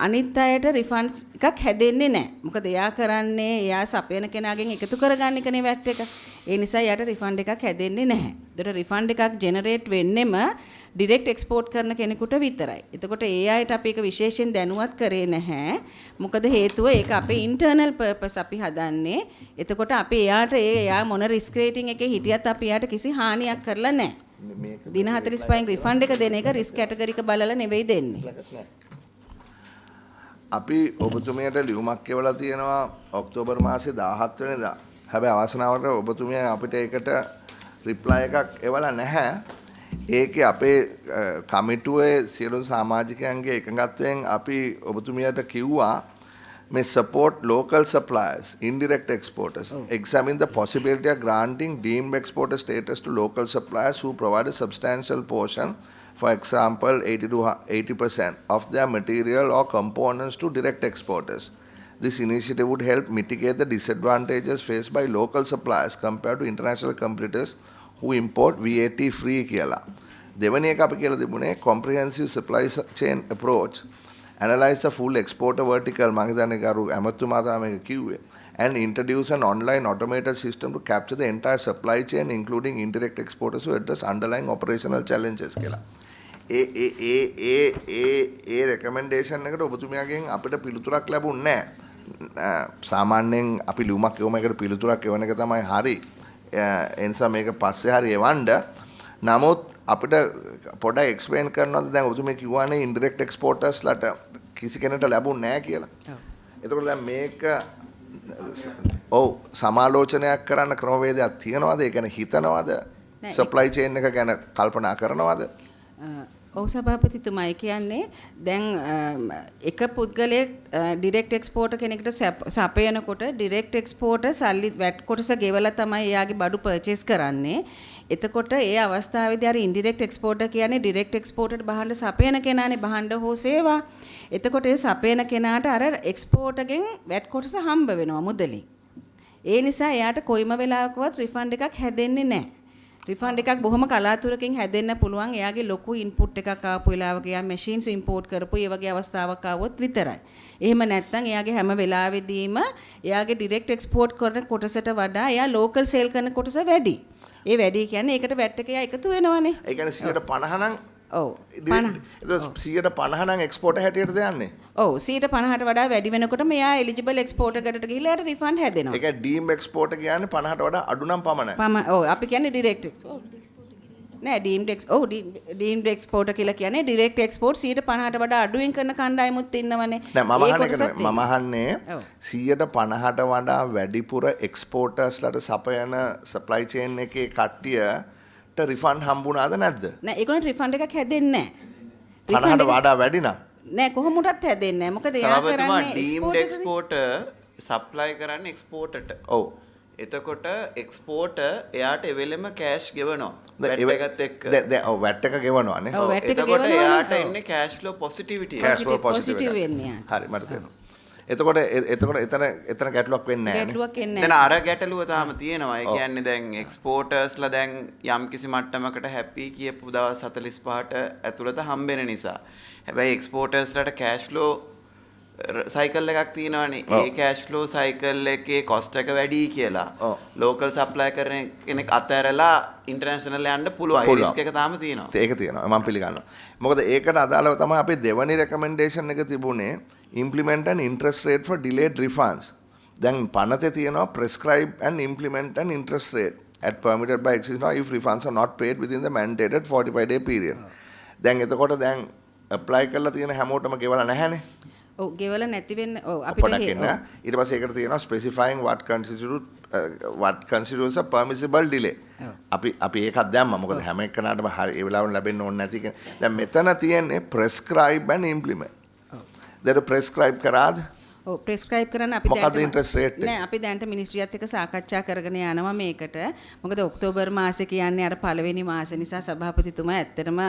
Speaker 10: අනිත් අයට රිෆන්ඩ්ස් එකක් හැදෙන්නේ නැහැ. මොකද එයා කරන්නේ එයා සපයන කෙනාගෙන් එකතු කරගන්න එකනේ වැට් එක. ඒ නිසා එයාට රිෆන්ඩ් එකක් හැදෙන්නේ නැහැ. ඒතර රිෆන්ඩ් එකක් ජෙනරේට් වෙන්නෙම ඩිරෙක්ට් එක්ස්පෝර්ට් කරන කෙනෙකුට විතරයි. එතකොට ඒ අයට අපි ඒක විශේෂයෙන් දැනුවත් කරේ නැහැ. මොකද හේතුව ඒක අපේ ඉන්ටර්නල් පර්පස් අපි හදන්නේ. එතකොට අපි එයා මොන රිස්ක් රේටින් එකේ හිටියත් අපි එයාට කිසි හානියක් කරලා නැහැ. දින 45න් රිෆන්ඩ් එක දෙන එක රිස්ක් කැටගරි එක බලලා නෙවෙයි දෙන්නේ.
Speaker 1: අපි ඔබතුමියට ලියුමක් කියවලා තියෙනවා ඔක්තෝබර් මාසේ 17 වෙනිදා. හැබැයි අවසනාවට ඔබතුමිය අපිට ඒකට රිප්ලයි එකක් එවලා නැහැ. ඒකේ අපේ කමිටුවේ සියලු සමාජිකයන්ගේ එකඟත්වයෙන් අපි ඔබතුමියට කිව්වා may support local suppliers, indirect exporters. Examine the possibility of granting deemed exporter status to local suppliers who provide a substantial portion, for example 80% of their material or components to direct exporters. This initiative would help mitigate the disadvantages faced by local suppliers compared to international competitors who import VAT free කියලා. දෙවැනි එක අපි කියලා තිබුණේ comprehensive supply chain approach. Analyze the full exporter vertical, and introduce an online automated system to capture the entire supply chain, including indirect exporters, to address underlying operational challenges. A recommendation එකට ඔබතුමියගෙන් අපිට පිළිතුරක් ලැබුණේ නැහැ. සාමාන්‍යයෙන් අපි ලියුමක් එවම එකට පිළිතුරක් එවන එක තමයි හරි. ඒ නිසා මේක පස්සේ හරි එවන්න. නමුත් අපිට පොඩ්ඩක් එක්ස්ප්ලেইন කරනවද දැන් ඔබතුමිය කිව්වානේ ඉන්ඩිරෙක්ට් එක්ස්පෝර්ටර්ස්ලාට කිසි කෙනෙකුට ලැබුණ නැහැ කියලා. එතකොට දැන් මේක සමාලෝචනයක් කරන්න ක්‍රමවේදයක් තියනවාද? ඒ කියන්නේ හිතනවාද? සප්ලයි චේන් එක ගැන කල්පනා කරනවාද?
Speaker 10: ඔව් සභාපතිතුමා කියන්නේ දැන් එක පුද්ගලයෙක් ඩිරෙක්ට් එක්ස්පෝර්ටර් කෙනෙකුට සපයනකොට ඩිරෙක්ට් එක්ස්පෝර්ටර් සල්ලි වැට් කොටස ගෙවලා තමයි එයාගේ බඩු පර්චේස් කරන්නේ. එතකොට ඒ අවස්ථාවේදී අර ඉන්ඩිරෙක්ට් එක්ස්පෝර්ටර් කියන්නේ ඩිරෙක්ට් එක්ස්පෝර්ටර්ට භාණ්ඩ සපයන කෙනානේ භාණ්ඩ හෝ සේවා. එතකොට ඒ සපයන කෙනාට අර එක්ස්පෝර්ටර්ගෙන් වැට් කොටස හම්බ වෙනවා මුදලින්. ඒ නිසා එයාට කොයිම වෙලාවකවත් රිෆන්ඩ් එකක් හැදෙන්නේ නැහැ. රිෆන්ඩ් එකක් බොහොම කලාතුරකින් හැදෙන්න පුළුවන්. එයාගේ ලොකු ඉන්පුට් එකක් ආපු වෙලාවක එයා මැෂින්ස් ඉම්පෝට් කරපු ඒ වගේ අවස්ථාවක් ආවොත් විතරයි. එහෙම නැත්නම් එයාගේ හැම වෙලාවෙදීම එයාගේ ඩිරෙක්ට් එක්ස්පෝර්ට් කරන කොටසට වඩා එයා ලෝකල් සේල් කරන කොටස වැඩි. ඒ වැඩි කියන්නේ ඒකට වැට් එක එයා එකතු වෙනවනේ.
Speaker 1: ඒ කියන්නේ 150 නම්
Speaker 10: ඔව්
Speaker 1: 150 නම් එක්ස්පෝර්ට් හැටියටද යන්නේ?
Speaker 10: ඔව් 150ට වඩා වැඩි වෙනකොට මෙයා එලිජිබල් එක්ස්පෝර්ටර් ගටට ගිහිල්ලා එයාට රිෆන්ඩ් හැදෙනවා.
Speaker 1: ඒ කියන්නේ ඩීම් එක්ස්පෝර්ට් කියන්නේ 50ට වඩා අඩු නම් පමණයි.
Speaker 10: ඔව් අපි කියන්නේ ඩිරෙක්ට් එක්ස්පෝර්ට්. නෑ ඩීම්ඩ් එක්ස්පෝර්ටර් කියලා කියන්නේ ඩිරෙක්ට් එක්ස්පෝර්ට් 50ට වඩා අඩුවෙන් කරන කණ්ඩායමුත් ඉන්නවනේ.
Speaker 1: නෑ මම අහන්නේ 50ට වඩා වැඩිපුර එක්ස්පෝර්ටර්ස්ලට සපයන සප්ලයි චේන් එකේ කට්ටියට රිෆන්ඩ් හම්බුණාද නැද්ද?
Speaker 10: නෑ ඒගොල්ලන්ට රිෆන්ඩ් එකක් හැදෙන්නේ නෑ.
Speaker 1: 50ට වඩා වැඩි නම්
Speaker 10: නෑ කොහොමදත් හැදෙන්නේ නෑ. මොකද එයා කරන්නේ
Speaker 6: ඩීම්ඩ් එක්ස්පෝර්ටර් සප්ලයි කරන්නේ එක්ස්පෝර්ටර්ට.
Speaker 1: ඔව්.
Speaker 6: එතකොට එක්ස්පෝර්ටර් එයාට එවෙලෙම කෑෂ් ගෙවනවා. වැට් එකත් එක්ක.
Speaker 1: ඔව් වැට් එක ගෙවනවානේ.
Speaker 10: ඔව් වැට් එක
Speaker 6: එතකොට
Speaker 10: ගෙවනවා.
Speaker 6: එයාට එන්නේ කෑෂ් ෆ්ලෝ පොසිටිවිටි.
Speaker 10: පොසිටිව් වෙන්නේ.
Speaker 1: හරි මට තේරෙනවා. එතකොට එතන ගැටලුවක් වෙන්නේ නැහැ.
Speaker 10: ගැටලුවක් එන්නේ
Speaker 6: එතන අර ගැටලුව තාම තියෙනවා. ඒ කියන්නේ දැන් එක්ස්පෝර්ටර්ස්ලා දැන් යම් කිසි මට්ටමකට හැපි කියපු දවස් 45ට ඇතුළත හම්බෙන නිසා. හැබැයි එක්ස්පෝර්ටර්ස්ලාට කෑෂ් ෆ්ලෝ සයිකල් එකක් තියෙනවානේ. ඒ කෑෂ් ෆ්ලෝ සයිකල් එකේ කොස්ට් එක වැඩි කියලා ලෝකල් සප්ලයි කරන කෙනෙක් අතහැරලා ඉන්ටර්නැෂනල් යන්න පුළුවන්. ඒ රිස්ක් එක තාම තියෙනවා.
Speaker 1: ඒක තියෙනවා මම පිළිගන්නවා. මොකද ඒකට අදාළව තමයි අපේ දෙවනි රෙකමෙන්ඩේෂන් එක තිබුණේ implement an interest rate for delayed refunds. දැන් පනතේ තියෙනවා prescribe and implement an interest rate at permitted by existing law if refunds are not paid within the mandated 45-day period. දැන් එතකොට දැන් apply කරලා තියෙන හැමෝටම ගෙවලා නැහැනේ.
Speaker 10: ඔව් ගෙවලා නැති වෙන්න ඔව් අපිට
Speaker 1: ඊට පස්සේ ඒකට තියෙනවා specifying what constitutes a permissible delay. අපි ඒකත් දැම්මා. මොකද හැම එකනටම හරි ඒ වෙලාවෙන් ලැබෙන්න ඕනේ නැති කෙන. දැන් මෙතන තියෙන්නේ prescribe and implement. දැන් prescribe කරාද?
Speaker 10: ඔව් ප්‍රෙස්ක්‍රයිබ් කරන්න අපි
Speaker 1: මොකක්ද interest rate එක?
Speaker 10: නෑ අපි දැන්ට මිනිස්ත්‍රියත් එක්ක සාකච්ඡා කරගෙන යනවා මේකට. මොකද ඔක්තෝබර් මාසේ කියන්නේ අර පළවෙනි මාසේ නිසා සභාපතිතුමා ඇත්තටම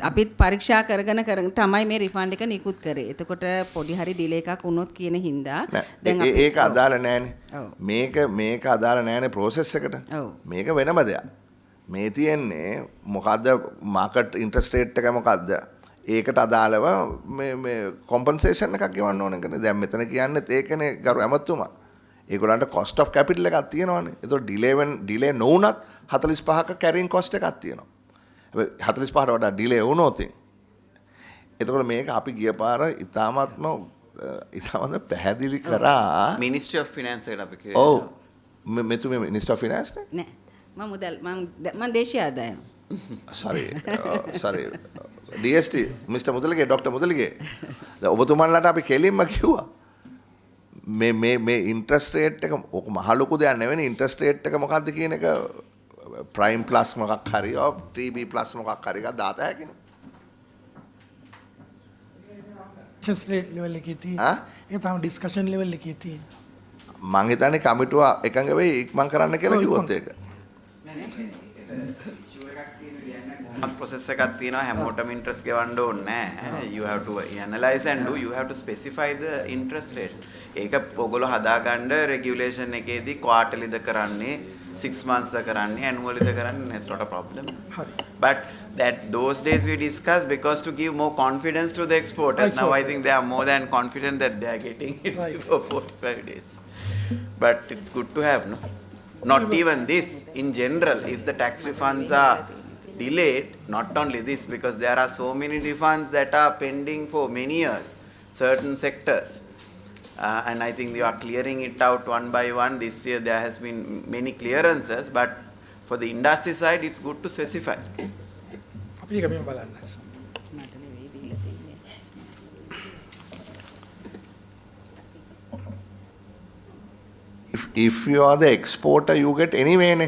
Speaker 10: අපිත් පරීක්ෂා කරගෙන තමයි මේ රිෆන්ඩ් එක නිකුත් කරේ. එතකොට පොඩි හරි ඩිලේ එකක් වුණොත් කියන හින්දා
Speaker 1: දැන් ඒක අදාළ නෑනේ. මේක අදාළ නෑනේ process එකට. මේක වෙනම දෙයක්. මේ තියෙන්නේ මොකද්ද මාකට් ඉන්ට්‍රස්ට් රේට් එක මොකද්ද? ඒකට අදාළව මේ කොම්පන්සේෂන් එකක් ගෙවන්න ඕන කෙනේ. දැන් මෙතන කියන්නේත් ඒකනේ ගරු ඇමතුමා. ඒගොල්ලන්ට cost of capital එකක් තියෙනවානේ. ඒතකොට ඩිලේ නොවුනත් 45ක carrying cost එකක් තියෙනවා. හැබැයි 45ට වඩා ඩිලේ වුණොත් එතකොට මේක අපි ගිය පාර ඉතාමත්ම පැහැදිලි කරා
Speaker 6: මිනිස්ට්‍රි ඔෆ් ෆිනෑන්ස් එකට අපි කිව්වා.
Speaker 1: ඔව්. මෙතුමේ මිනිස්ටර් ඔෆ් ෆිනෑන්ස් නේ?
Speaker 10: නෑ මම දේශීය ආදායම.
Speaker 1: sorry DST mister Mudalige doctor Mudalige දැන් ඔබතුමන්ලාට අපි කෙලින්ම කිව්වා මේ ඉන්ට්‍රස්ට් රේට් එක ඔක මහ ලොකු දෙයක් නෙවෙයි. ඉන්ට්‍රස්ට් රේට් එක මොකක්ද කියන එක ප්‍රයිම් ප්ලස් මොකක් හරි TB ප්ලස් මොකක් හරි එකක් දාත හැකිනේ.
Speaker 11: ඉන්ට්‍රස්ට් රේට් ලෙවල් එකේ තියෙන ඒක තමයි ඩිස්කෂන් ලෙවල් එකේ තියෙන.
Speaker 1: මං හිතන්නේ කමිටුව එකඟ වෙයි ඉක්මන් කරන්න කියලා කිව්වොත් ඒක.
Speaker 6: process එකක් තියෙනවා හැමෝටම interest ගෙවන්න ඕනේ නැහැ. You have to analyze and do. You have to specify the interest rate. ඒක ඔයගොල්ලෝ හදාගන්න regulation එකේදී quarterly ද කරන්නේ 6 months ද කරන්නේ annually ද කරන්නේ that's not a problem. But that those days we discussed because to give more confidence to the exporters. Now I think they are more than confident that they are getting it for 45 days. But it's good to have, no? Not even this. In general, if the tax refunds are delayed, not only this, because there are so many refunds that are pending for many years, certain sectors. And I think they are clearing it out one by one. This year there has been many clearances, but for the industry side, it's good to specify.
Speaker 1: If you are the exporter, you get anyway, ne?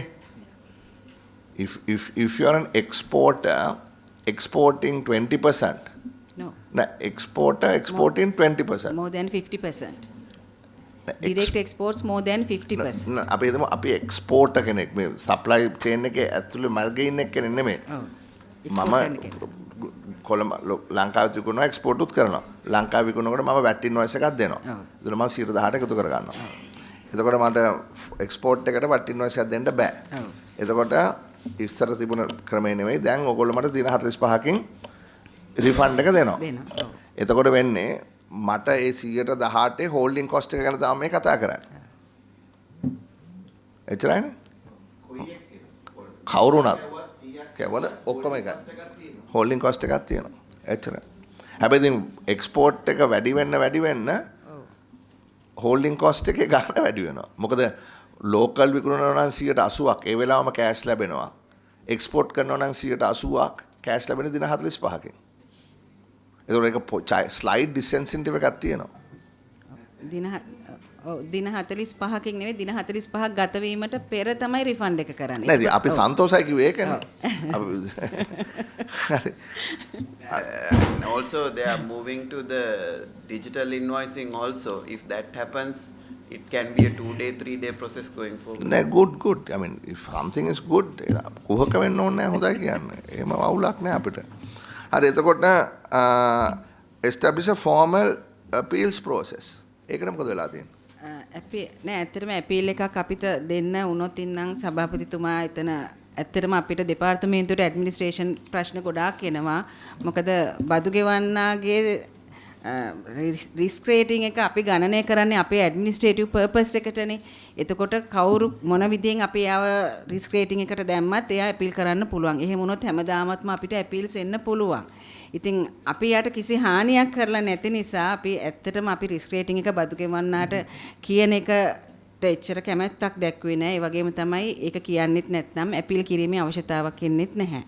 Speaker 1: If you are an exporter exporting 20%.
Speaker 10: No.
Speaker 1: Exporting 20%.
Speaker 10: More than 50%. Direct exports more than 50%.
Speaker 1: අපි හිතමු අපි exporter කෙනෙක් මේ supply chain එකේ ඇතුලේ මල්ගේ ඉන්න කෙනෙක් නෙමෙයි. මම කොළඹ ලංකාවට විකුණනවා export උත් කරනවා. ලංකාව විකුණනකොට මම VAT invoice එකක් දෙනවා. ඒතර මම 118 එකතු කර ගන්නවා. එතකොට මට export එකට VAT invoice එකක් දෙන්න බෑ. එතකොට ඉස්සර තිබුණ ක්‍රමය නෙවෙයි දැන් ඔයගොල්ලෝ මට දින 45කින් රිෆන්ඩ් එක දෙනවා. එතකොට වෙන්නේ මට ඒ 118 හෝල්ඩින් කොස්ට් එක ගැන තමයි මේ කතා කරන්නේ. එච්චරයිනේ. කවුරුණත් කවල ඔක්කොම එකයි. හෝල්ඩින් කොස්ට් එකක් තියෙනවා. එච්චරයි. හැබැයි ඉතින් එක්ස්පෝර්ට් එක වැඩි වෙන්න හෝල්ඩින් කොස්ට් එකේ ගන්න වැඩි වෙනවා. මොකද ලෝකල් විකුණනවා නම් 80ක් ඒ වෙලාවම කෑෂ් ලැබෙනවා. එක්ස්පෝර්ට් කරනවා නම් 80%ක් කෑෂ් ලැබෙන දින 45කින්. ඒතකොට ඒක ස්ලයිඩ් ඩිසෙන්සිටිව් එකක් තියෙනවා.
Speaker 10: දින 45කින් නෙවෙයි දින 45ක් ගත වීමට පෙර තමයි රිෆන්ඩ් එක කරන්නේ.
Speaker 1: නේද? අපි සන්තෝෂයි කිව්වේ ඒකනේ.
Speaker 6: And also they are moving to the digital invoicing also. If that happens, it can be a 2-day, 3-day process going forward.
Speaker 1: නෑ good. I mean if something is good කුහක වෙන්න ඕනේ නෑ හොඳයි කියන්නේ. එහෙම අවුලක් නෑ අපිට. හරි එතකොට establish a formal appeals process. ඒකට මොකද වෙලා තියෙන්නේ?
Speaker 10: නෑ ඇත්තටම අපීල් එකක් අපිට දෙන්න වුණොත් ඉන්නම් සභාපතිතුමා එතන ඇත්තටම අපිට දෙපාර්තමේන්තුවට ඇඩ්මිනිස්ට්‍රේෂන් ප්‍රශ්න ගොඩාක් එනවා. මොකද බදු ගෙවන්නාගේ රිස්ක් රේටින් එක අපි ගණනය කරන්නේ අපේ ඇඩ්මිනිස්ට්‍රේටිව් පර්පස් එකටනේ. එතකොට කවුරු මොන විදියෙන් අපි ආව රිස්ක් රේටින් එකට දැම්මත් එයා අපීල් කරන්න පුළුවන්. එහෙම වුණොත් හැමදාමත්ම අපිට අපීල්ස් එන්න පුළුවන්. ඉතින් අපි යට කිසි හානියක් කරලා නැති නිසා අපි ඇත්තටම අපි රිස්ක් රේටින් එක බදු ගෙවන්නාට කියන එකට එච්චර කැමැත්තක් දැක්ුවේ නැහැ. ඒ වගේම තමයි ඒක කියන්නෙත් නැත්නම් අපීල් කිරීමේ අවශ්‍යතාවයක් එන්නෙත් නැහැ.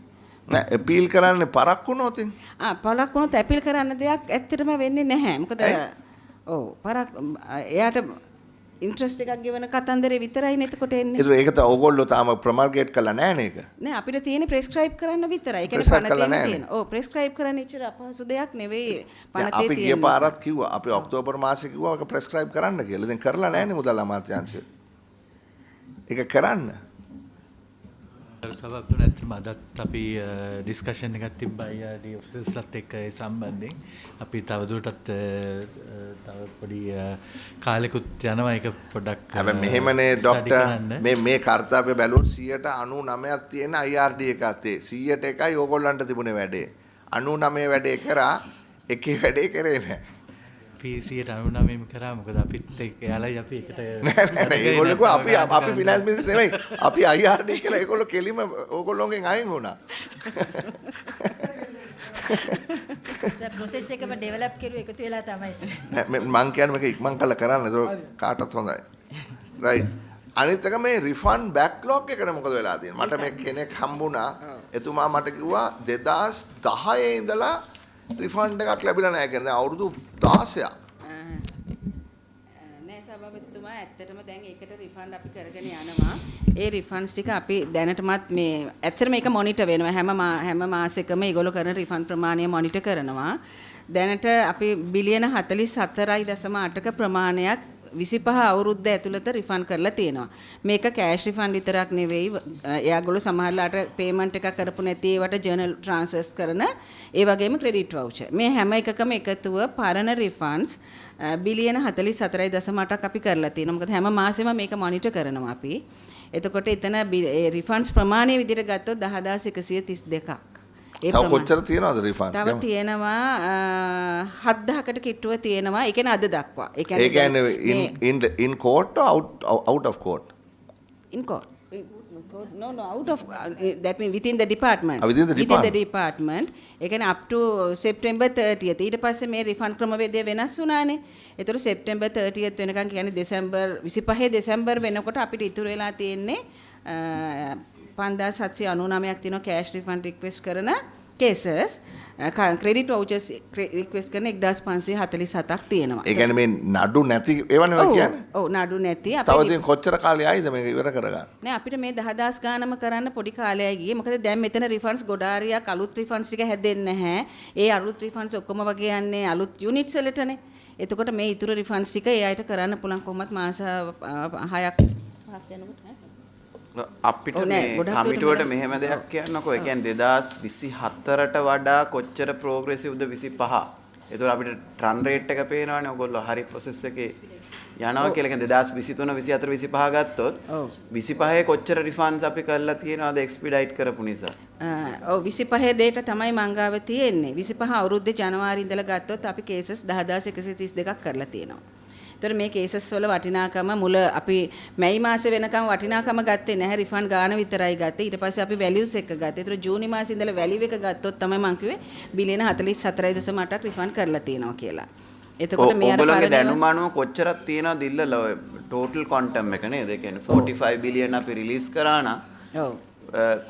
Speaker 1: නෑ අපීල් කරන්නේ පරක් වුණොත්
Speaker 10: පරක් වුණොත් අපීල් කරන්න දෙයක් ඇත්තටම වෙන්නේ නැහැ. මොකද ඔව් පරක් එයාට ඉන්ට්‍රස්ට් එකක් ගෙවන කතන්දරේ විතරයිනේ එතකොට එන්නේ.
Speaker 1: ඒක තමයි ඕගොල්ලෝ තාම ප්‍රොමල්ගේට් කරලා නැහැ නේද?
Speaker 10: නෑ අපිට තියෙන්නේ ප්‍රෙස්ක්‍රයිබ් කරන්න විතරයි. ඒ කියන්නේ පනතේම තියෙන. ඔව් ප්‍රෙස්ක්‍රයිබ් කරන්න ඉච්චර අපහසු දෙයක් නෙවෙයි. පනතේ තියෙන.
Speaker 1: අපි ගිය පාරත් කිව්වා අපි ඔක්තෝබර් මාසේ කිව්වා ඒක ප්‍රෙස්ක්‍රයිබ් කරන්න කියලා. දැන් කරලා නැහැනේ මුදල් අමාත්‍යාංශය. ඒක කරන්න.
Speaker 12: සභාපතිතුමා ඇත්තටම අදත් අපි ඩිස්කෂන් එකක් තිබ්බා IRD ඔෆිසර්ස්ලත් එක්ක ඒ සම්බන්ධයෙන්. අපි තවදුරටත් තව පොඩි කාලෙකුත් යනවා ඒක පොඩ්ඩක්
Speaker 1: හැබැයි මෙහෙමනේ ડોක්ටර් මේ කාර්යය බැලුවොත් 99ක් තියෙන IRD එකක් තේ 100ට එකයි ඕගොල්ලන්ට තිබුණේ වැඩේ 99 වැඩේ කරා එකේ වැඩේ කරේ නැහැ
Speaker 12: PC 99ම කරා මොකද අපිත් එයාලයි අපි එකට
Speaker 1: නෑ ඒගොල්ලෝ අපි ෆිනෑන්ස් මිනිස්ටර් නෙවෙයි අපි IRD කියලා ඒගොල්ලෝ කෙලිම ඕගොල්ලෝගෙන් අයින් වුණා
Speaker 13: සර් ප්‍රොසෙස් එකම ඩෙවලොප් කරුව එකතු වෙලා තමයි සර්
Speaker 1: මම කියන්නේ මේක ඉක්මන් කරලා කරන්න ඒක කාටවත් හොඳයි රයිට් අනිත් එක මේ රිෆන්ඩ් බෑක්ලොග් එකට මොකද වෙලා තියෙන්නේ මට මේ කෙනෙක් හම්බුණා එතුමා මට කිව්වා 2010 ඉඳලා රිෆන්ඩ් එකක් ලැබිලා නැහැ කියන්නේ අවුරුදු 16ක්
Speaker 10: නෑ සභාපතිතුමා ඇත්තටම දැන් ඒකට රිෆන්ඩ් අපි කරගෙන යනවා ඒ රිෆන්ඩ්ස් ටික අපි දැනටමත් මේ ඇත්තටම මේක මොනිටර් වෙනවා හැම මාසෙකම ඒගොල්ලෝ කරන රිෆන්ඩ් ප්‍රමාණය මොනිටර් කරනවා දැනට අපි බිලියන 44.8ක ප්‍රමාණයක් 25 අවුරුද්ද ඇතුළත රිෆන්ඩ් කරලා තියෙනවා. මේක කෑෂ් රිෆන්ඩ් විතරක් නෙවෙයි. එයාගොල්ලෝ සමහරලාට පේමන්ට් එකක් කරපු නැති ඒවට ජර්නල් ට්‍රාන්ස්ෆර්ස් කරන ඒ වගේම ක්‍රෙඩිට් වවුචර්. මේ හැම එකකම එකතුව පරණ රිෆන්ඩ්ස් බිලියන 44.8ක් අපි කරලා තියෙනවා. මොකද හැම මාසෙම මේක මොනිටර් කරනවා අපි. එතකොට එතන රිෆන්ඩ්ස් ප්‍රමාණය විදිහට ගත්තොත් 10132ක්.
Speaker 1: තව කොච්චර තියෙනවද රිෆන්ඩ්ස්?
Speaker 10: තව තියෙනවා 7000කට කිට්ටුව තියෙනවා. ඒ කියන්නේ අද දක්වා.
Speaker 1: ඒ කියන්නේ in court or out of court?
Speaker 10: In court. No, out of that means within the department.
Speaker 1: Within the
Speaker 10: department. ඒ කියන්නේ up to September 30th. ඊට පස්සේ මේ රිෆන්ඩ් ක්‍රමවේදය වෙනස් වුණානේ. ඒතර September 30th වෙනකන් කියන්නේ දෙසැම්බර් 25 දෙසැම්බර් වෙනකොට අපිට ඉතුරු වෙලා තියෙන්නේ 5799ක් තියෙනවා කෑෂ් රිෆන්ඩ් රික්වෙස්ට් කරන කේසස් ක්‍රෙඩිට් වවුචර්ස් රික්වෙස්ට් කරන 1547ක් තියෙනවා.
Speaker 1: ඒ කියන්නේ මේ නඩු නැති ඒවනේ ඔය කියන්නේ.
Speaker 10: ඔව් නඩු නැති
Speaker 1: අපේ තව ඉතින් කොච්චර කාලය ආයිද මේක ඉවර කරගන්න?
Speaker 10: නෑ අපිට මේ 10000 ගානම කරන්න පොඩි කාලයයි ගියේ. මොකද දැන් මෙතන රිෆන්ඩ්ස් ගොඩාරියක් අලුත් රිෆන්ඩ්ස් ටික හැදෙන්නේ නැහැ. ඒ අලුත් රිෆන්ඩ්ස් ඔක්කොම වගේ යන්නේ අලුත් යුනිට්ස් වලටනේ. එතකොට මේ ඉතුරු රිෆන්ඩ්ස් ටික ඒ අයට කරන්න පුළුවන් කොහොමත් මාස 6ක් යනකොට
Speaker 6: අපිට මේ කමිටුවට මෙහෙම දෙයක් කියන්නකෝ. ඒ කියන්නේ 2024ට වඩා කොච්චර ප්‍රෝග්‍රෙසිව්ද 25. ඒතකොට අපිට රන් රේට් එක පේනවනේ. ඔයගොල්ලෝ හරි ප්‍රොසෙස් එකේ යනවා කියලා. කියන්නේ 2023 24 25 ගත්තොත් 25 කොච්චර රිෆන්ඩ්ස් අපි කරලා තියෙනවද එක්ස්පීඩයිට් කරපු නිසා?
Speaker 10: ඔව් 25 ඩේටා තමයි මංගාව තියෙන්නේ. 25 අවුරුද්දේ ජනවාරි ඉඳලා ගත්තොත් අපි කේසස් 10132ක් කරලා තියෙනවා. ඒතර මේ කේසස් වල වටිනාකම මුල අපි මැයි මාසේ වෙනකම් වටිනාකම ගත්තේ නැහැ රිෆන්ඩ් ගාන විතරයි ගත්තේ ඊට පස්සේ අපි වැලියුස් එක ගත්තා. ඒතර ජූනි මාසේ ඉඳලා වැලියු එක ගත්තොත් තමයි මම කිව්වේ බිලියන 44.8ක් රිෆන්ඩ් කරලා තියෙනවා කියලා. එතකොට මේ අර
Speaker 6: ඔයගොල්ලෝගේ දැනුම අනුව කොච්චරක් තියෙනවද ඉල්ලලා ටෝටල් ක්වොන්ටම් එක නේද? ඒ කියන්නේ 45 බිලියන් අපි රිලීස් කරා නම්
Speaker 10: ඔව්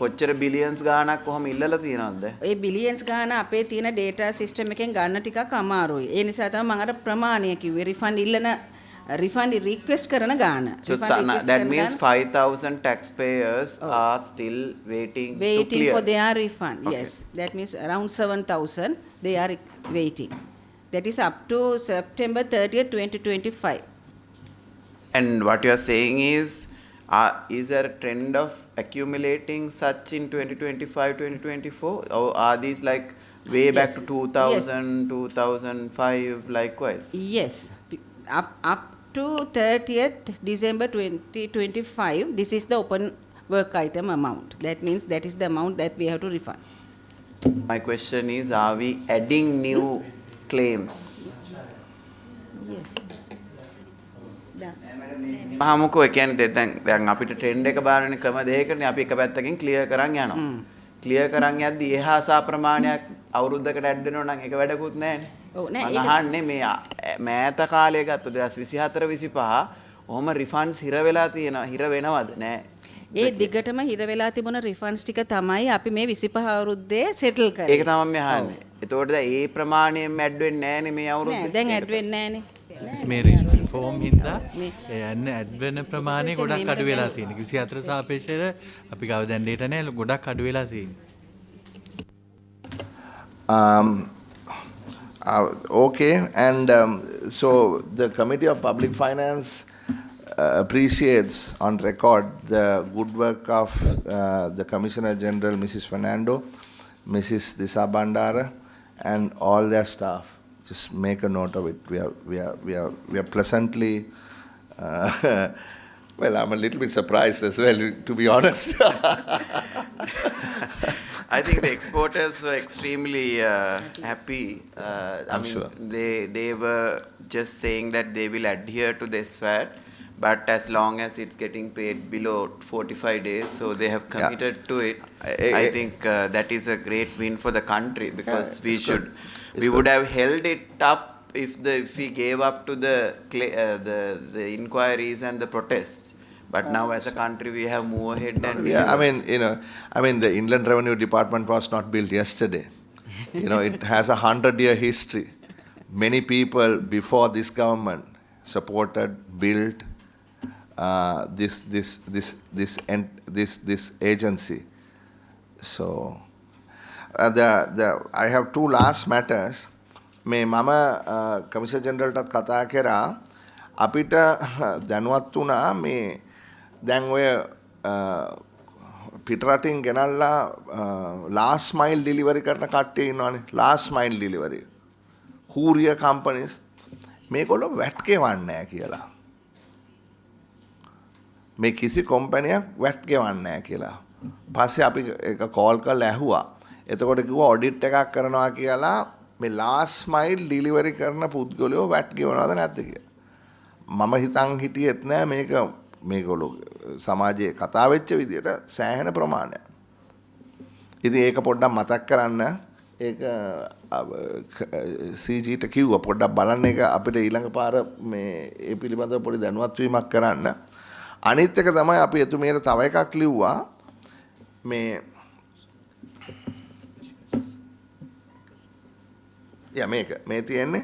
Speaker 6: කොච්චර බිලියන්ස් ගාණක් කොහොම ඉල්ලලා තියෙනවද?
Speaker 10: ඒ බිලියන්ස් ගාන අපේ තියෙන data system එකෙන් ගන්න ටිකක් අමාරුයි. ඒ නිසා තමයි මම අර ප්‍රමාණය කිව්වේ refund request කරන ගාන.
Speaker 6: So that means 5,000 taxpayers are still waiting to clear.
Speaker 10: For their refund.
Speaker 6: Okay.
Speaker 10: Yes, that means around 7,000 they are waiting. That is up to September 30th, 2025.
Speaker 6: And what you are saying is there a trend of accumulating such in 2025, 2024? Or are these like way back
Speaker 10: Yes.
Speaker 6: to 2000, 2005 likewise?
Speaker 10: Yes, up to 30th December 2025, this is the open work item amount. That means that is the amount that we have to refund.
Speaker 6: My question is, are we adding new claims?
Speaker 10: Yes.
Speaker 6: මහමුකෝ ඒ කියන්නේ දැන් අපිට trend එක බලන්නේ ක්‍රම දෙකකනේ අපි එක පැත්තකින් clear කරන් යනවා. ක්ලියර් කරන් යද්දි එහා සා ප්‍රමාණයක් අවුරුද්දකට ඇඩ් වෙනවා නම් ඒක වැඩකුත් නැහැනේ.
Speaker 10: ඔව් නෑ
Speaker 6: මම අහන්නේ මේ මෑත කාලය ගත්ත 2024 25 ඔහොම රිෆන්ඩ්ස් හිර වෙලා තියෙනවා හිර වෙනවද නෑ.
Speaker 10: ඒ දිගටම හිර වෙලා තිබුණ රිෆන්ඩ්ස් ටික තමයි අපි මේ 25 අවුරුද්දේ සෙටල් කරේ.
Speaker 6: ඒක තමයි මම අහන්නේ. එතකොට දැන් ඒ ප්‍රමාණයෙන් ඇඩ් වෙන්නේ නැහැනේ මේ අවුරුද්දේ.
Speaker 10: නෑ දැන් ඇඩ් වෙන්නේ නැහනේ.
Speaker 12: මේ රිෆෝම් හින්දා යන්න ඇඩ් වෙන ප්‍රමාණය ගොඩක් අඩු වෙලා තියෙනවා. 24 සාපේක්ෂව අපි ගාව දැන් data නැහැ ගොඩක් අඩු වෙලා තියෙනවා.
Speaker 1: Okay, and so the Committee of Public Finance appreciates on record the good work of the Commissioner General, Mrs. Fernando, Mrs. Disa Bandara, and all their staff. Just make a note of it. We are pleasantly. Well, I'm a little bit surprised as well, to be honest.
Speaker 6: I think the exporters were extremely happy.
Speaker 1: I'm sure.
Speaker 6: They were just saying that they will adhere to this VAT, but as long as it's getting paid below 45 days, so they have committed to it. I think that is a great win for the country because we would have held it up if we gave up to the inquiries and the protests. But now as a country we have moved ahead and
Speaker 1: the Inland Revenue Department was not built yesterday. It has a 100-year history. Many people before this government supported, built this agency. So I have two last matters. මේ මම කමිෂනර් ජෙනරල්ටත් කතා කරා අපිට දැනුවත් වුණා මේ දැන් ඔය පිටරටින් ගෙනල්ලා last mile delivery කරන කට්ටිය ඉන්නවනේ last mile delivery courier companies මේගොල්ලෝ VAT ගෙවන්නේ නැහැ කියලා මේ කිසි කම්පැනියක් VAT ගෙවන්නේ නැහැ කියලා පස්සේ අපි එක කෝල් කරලා ඇහුවා එතකොට කිව්වා ඔඩිට් එකක් කරනවා කියලා මේ last mile delivery කරන පුද්ගලයෝ VAT ගෙවනවද නැද්ද කියලා මම හිතන් හිටියෙත් නෑ මේගොල්ලෝ සමාජයේ කතා වෙච්ච විදියට සෑහෙන ප්‍රමාණයක්. ඉතින් ඒක පොඩ්ඩක් මතක් කරන්න ඒක CGට කිව්වා පොඩ්ඩක් බලන්න එක අපිට ඊළඟ පාර මේ ඒ පිළිබඳව පොඩි දැනුවත් වීමක් කරන්න. අනිත් එක තමයි අපි එතුමියට තව එකක් ලිව්වා මේ මේ තියෙන්නේ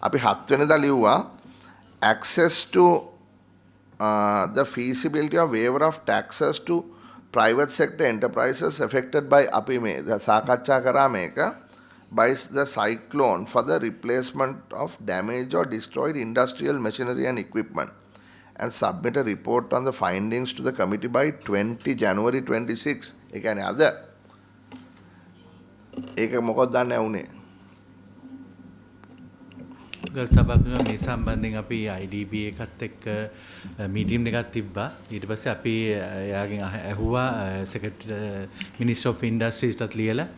Speaker 1: අපි 7 වෙනිදා ලිව්වා access to the feasibility of waiver of taxes to private sector enterprises affected by අපි මේ සාකච්ඡා කරා මේක by the cyclone for the replacement of damaged or destroyed industrial machinery and equipment and submit a report on the findings to the committee by 20 January 26. ඒ කියන්නේ අද ඒක මොකක්ද දන්නේ වුනේ
Speaker 12: සභාපතිතුමා මේ සම්බන්ධයෙන් අපි IDB එකත් එක්ක මීටින් එකක් තිබ්බා. ඊට පස්සේ අපි එයාගෙන් ඇහුවා මිනිස්ට්‍රි ඔෆ් ඉන්ඩස්ට්‍රීස්ටත් ලියලා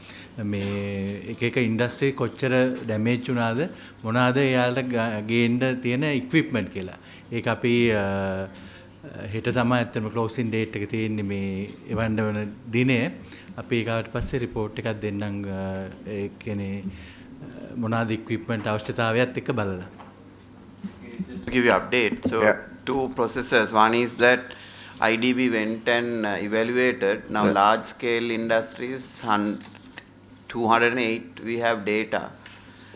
Speaker 12: මේ එක ඉන්ඩස්ට්‍රි කොච්චර ඩැමේජ් වුණාද මොනවාද එයාලට ගේන්න තියෙන ඉක්විප්මන්ට් කියලා. ඒක අපි හෙට තමයි ඇත්තටම ක්ලෝසින් ඩේට් එක තියෙන්නේ මේ එවන්න වෙන දිනේ. අපි ඒකට පස්සේ රිපෝට් එකක් දෙන්නම් ඒ කියන්නේ මොනවාද equipment අවශ්‍යතාවයත් එක්ක බලලා.
Speaker 6: Just to give you update, so two processes. One is that IDB went and evaluated. Now large scale industries, 208 we have data.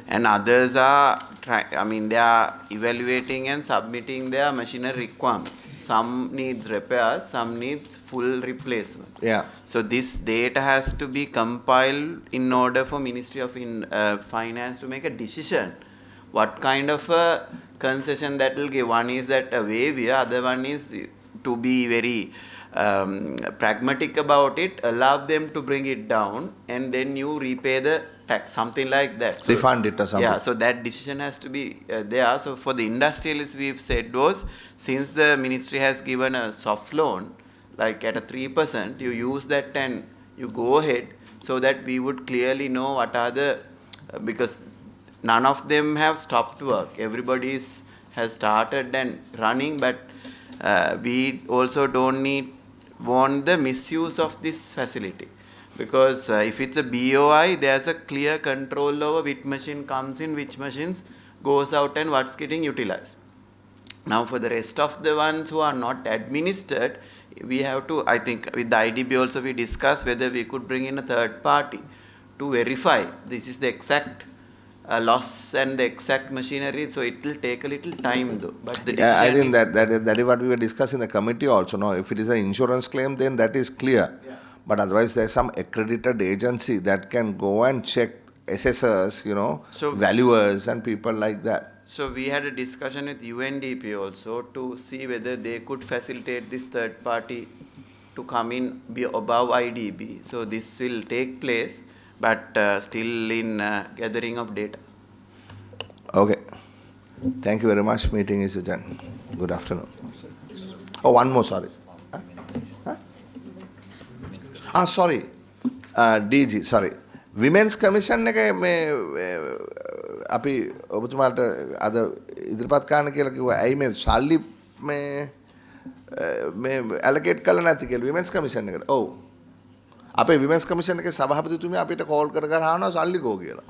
Speaker 6: And others are, they are evaluating and submitting their machinery requirements. Some needs repairs, some needs full replacement.
Speaker 1: Yeah.
Speaker 6: So this data has to be compiled in order for Ministry of Finance to make a decision. What kind of a concession that will give? One is that a waiver, other one is to be very pragmatic about it, allow them to bring it down, and then you repay the tax, something like that. So,
Speaker 1: refund it or something.
Speaker 6: yeah, so that decision has to be there. So for the industrialists, we've said was, since the ministry has given a soft loan, like at a 3%, you use that and you go ahead, so that we would clearly know what are the, because none of them have stopped work. Everybody has started and running, but we also don't want the misuse of this facility. Because if it's a BOI, there's a clear control over which machine comes in, which machines goes out, and what's getting utilized. Now for the rest of the ones who are not administered, we have to, I think with the IDB also we discussed whether we could bring in a third party to verify this is the exact loss and the exact machinery, so it will take a little time though. But the
Speaker 1: Yeah, I think
Speaker 6: decision
Speaker 1: that is what we were discussing in the committee also. No, if it is an insurance claim, then that is clear.
Speaker 6: Yeah.
Speaker 1: But otherwise, there is some accredited agency that can go and check assessors,
Speaker 6: So-
Speaker 1: valuers and people like that.
Speaker 6: So we had a discussion with UNDP also to see whether they could facilitate this third party to come in be above IDB. So this will take place, but still in gathering of data.
Speaker 1: Okay. Thank you very much. Meeting is adjourned. Good afternoon. Oh, one more, sorry. Sorry. DG, sorry. Women's Commission එක මේ අපි ඔබතුමාට අද ඉදිරිපත් කරන්න කියලා කිව්වා. ඇයි මේ සල්ලි මේ allocate කරලා නැති කියලා Women's Commission එකට. ඔව්. අපේ Women's Commission එකේ සභාපතිතුමිය අපිට කෝල් කර අහනවා සල්ලි කෝ කියලා.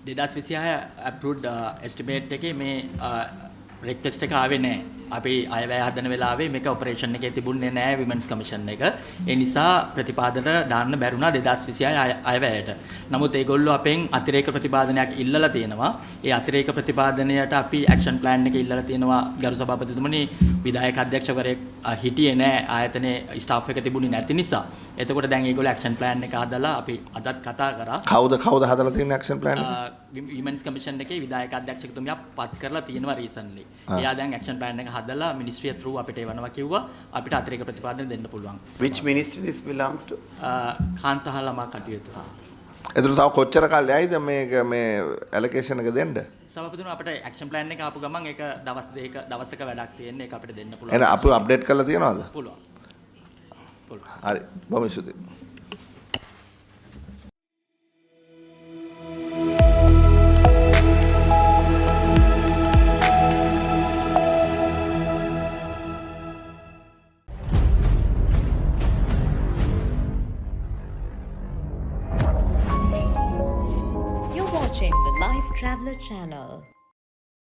Speaker 14: දෙදස් 26 approved estimate එකේ මේ request එක ආවේ නැහැ. අපි අයවැය හදන වෙලාවේ මේක ඔපරේෂන් එකේ තිබුණේ නැහැ Women's Commission එක. ඒ නිසා ප්‍රතිපාදන දාන්න බැරුණා 2026 අයවැයට. නමුත් ඒගොල්ලෝ අපෙන් අතිරේක ප්‍රතිපාදනයක් ඉල්ලලා තියෙනවා. ඒ අතිරේක ප්‍රතිපාදනයට අපි action plan එක ඉල්ලලා තියෙනවා ගරු සභාපතිතුමනි විධායක අධ්‍යක්ෂවරයෙක් හිටියේ නැහැ ආයතනයේ staff එක තිබුණේ නැති නිසා. එතකොට දැන් ඒගොල්ලෝ action plan එක හදලා අපි අදත් කතා කරා.
Speaker 1: කවුද හදලා තියෙන action plan එක?
Speaker 14: Women's Commission එකේ විධායක අධ්‍යක්ෂකතුමියා පත් කරලා තියෙනවා recently. එයා දැන් action plan එක හදලා ministry through අපිට එවනවා කිව්වා අපිට අතිරේක ප්‍රතිපාදන දෙන්න පුළුවන්.
Speaker 6: Which ministry this belongs to?
Speaker 14: කාන්තාහ ළමා කටයුතු.
Speaker 1: එතන තව කොච්චර කාලෙ ඇයිද මේ allocation එක දෙන්න?
Speaker 14: සභාපතිතුමා අපිට action plan එක ආපු ගමන් ඒක දවසක වැඩක් තියෙන එක අපිට දෙන්න පුළුවන්.
Speaker 1: එහෙනම් අපි අප්ඩේට් කරලා තියනවද?
Speaker 14: පුළුවන්.
Speaker 1: හරි. බොහොම ස්තුතියි.
Speaker 15: You're watching the Life Traveler channel.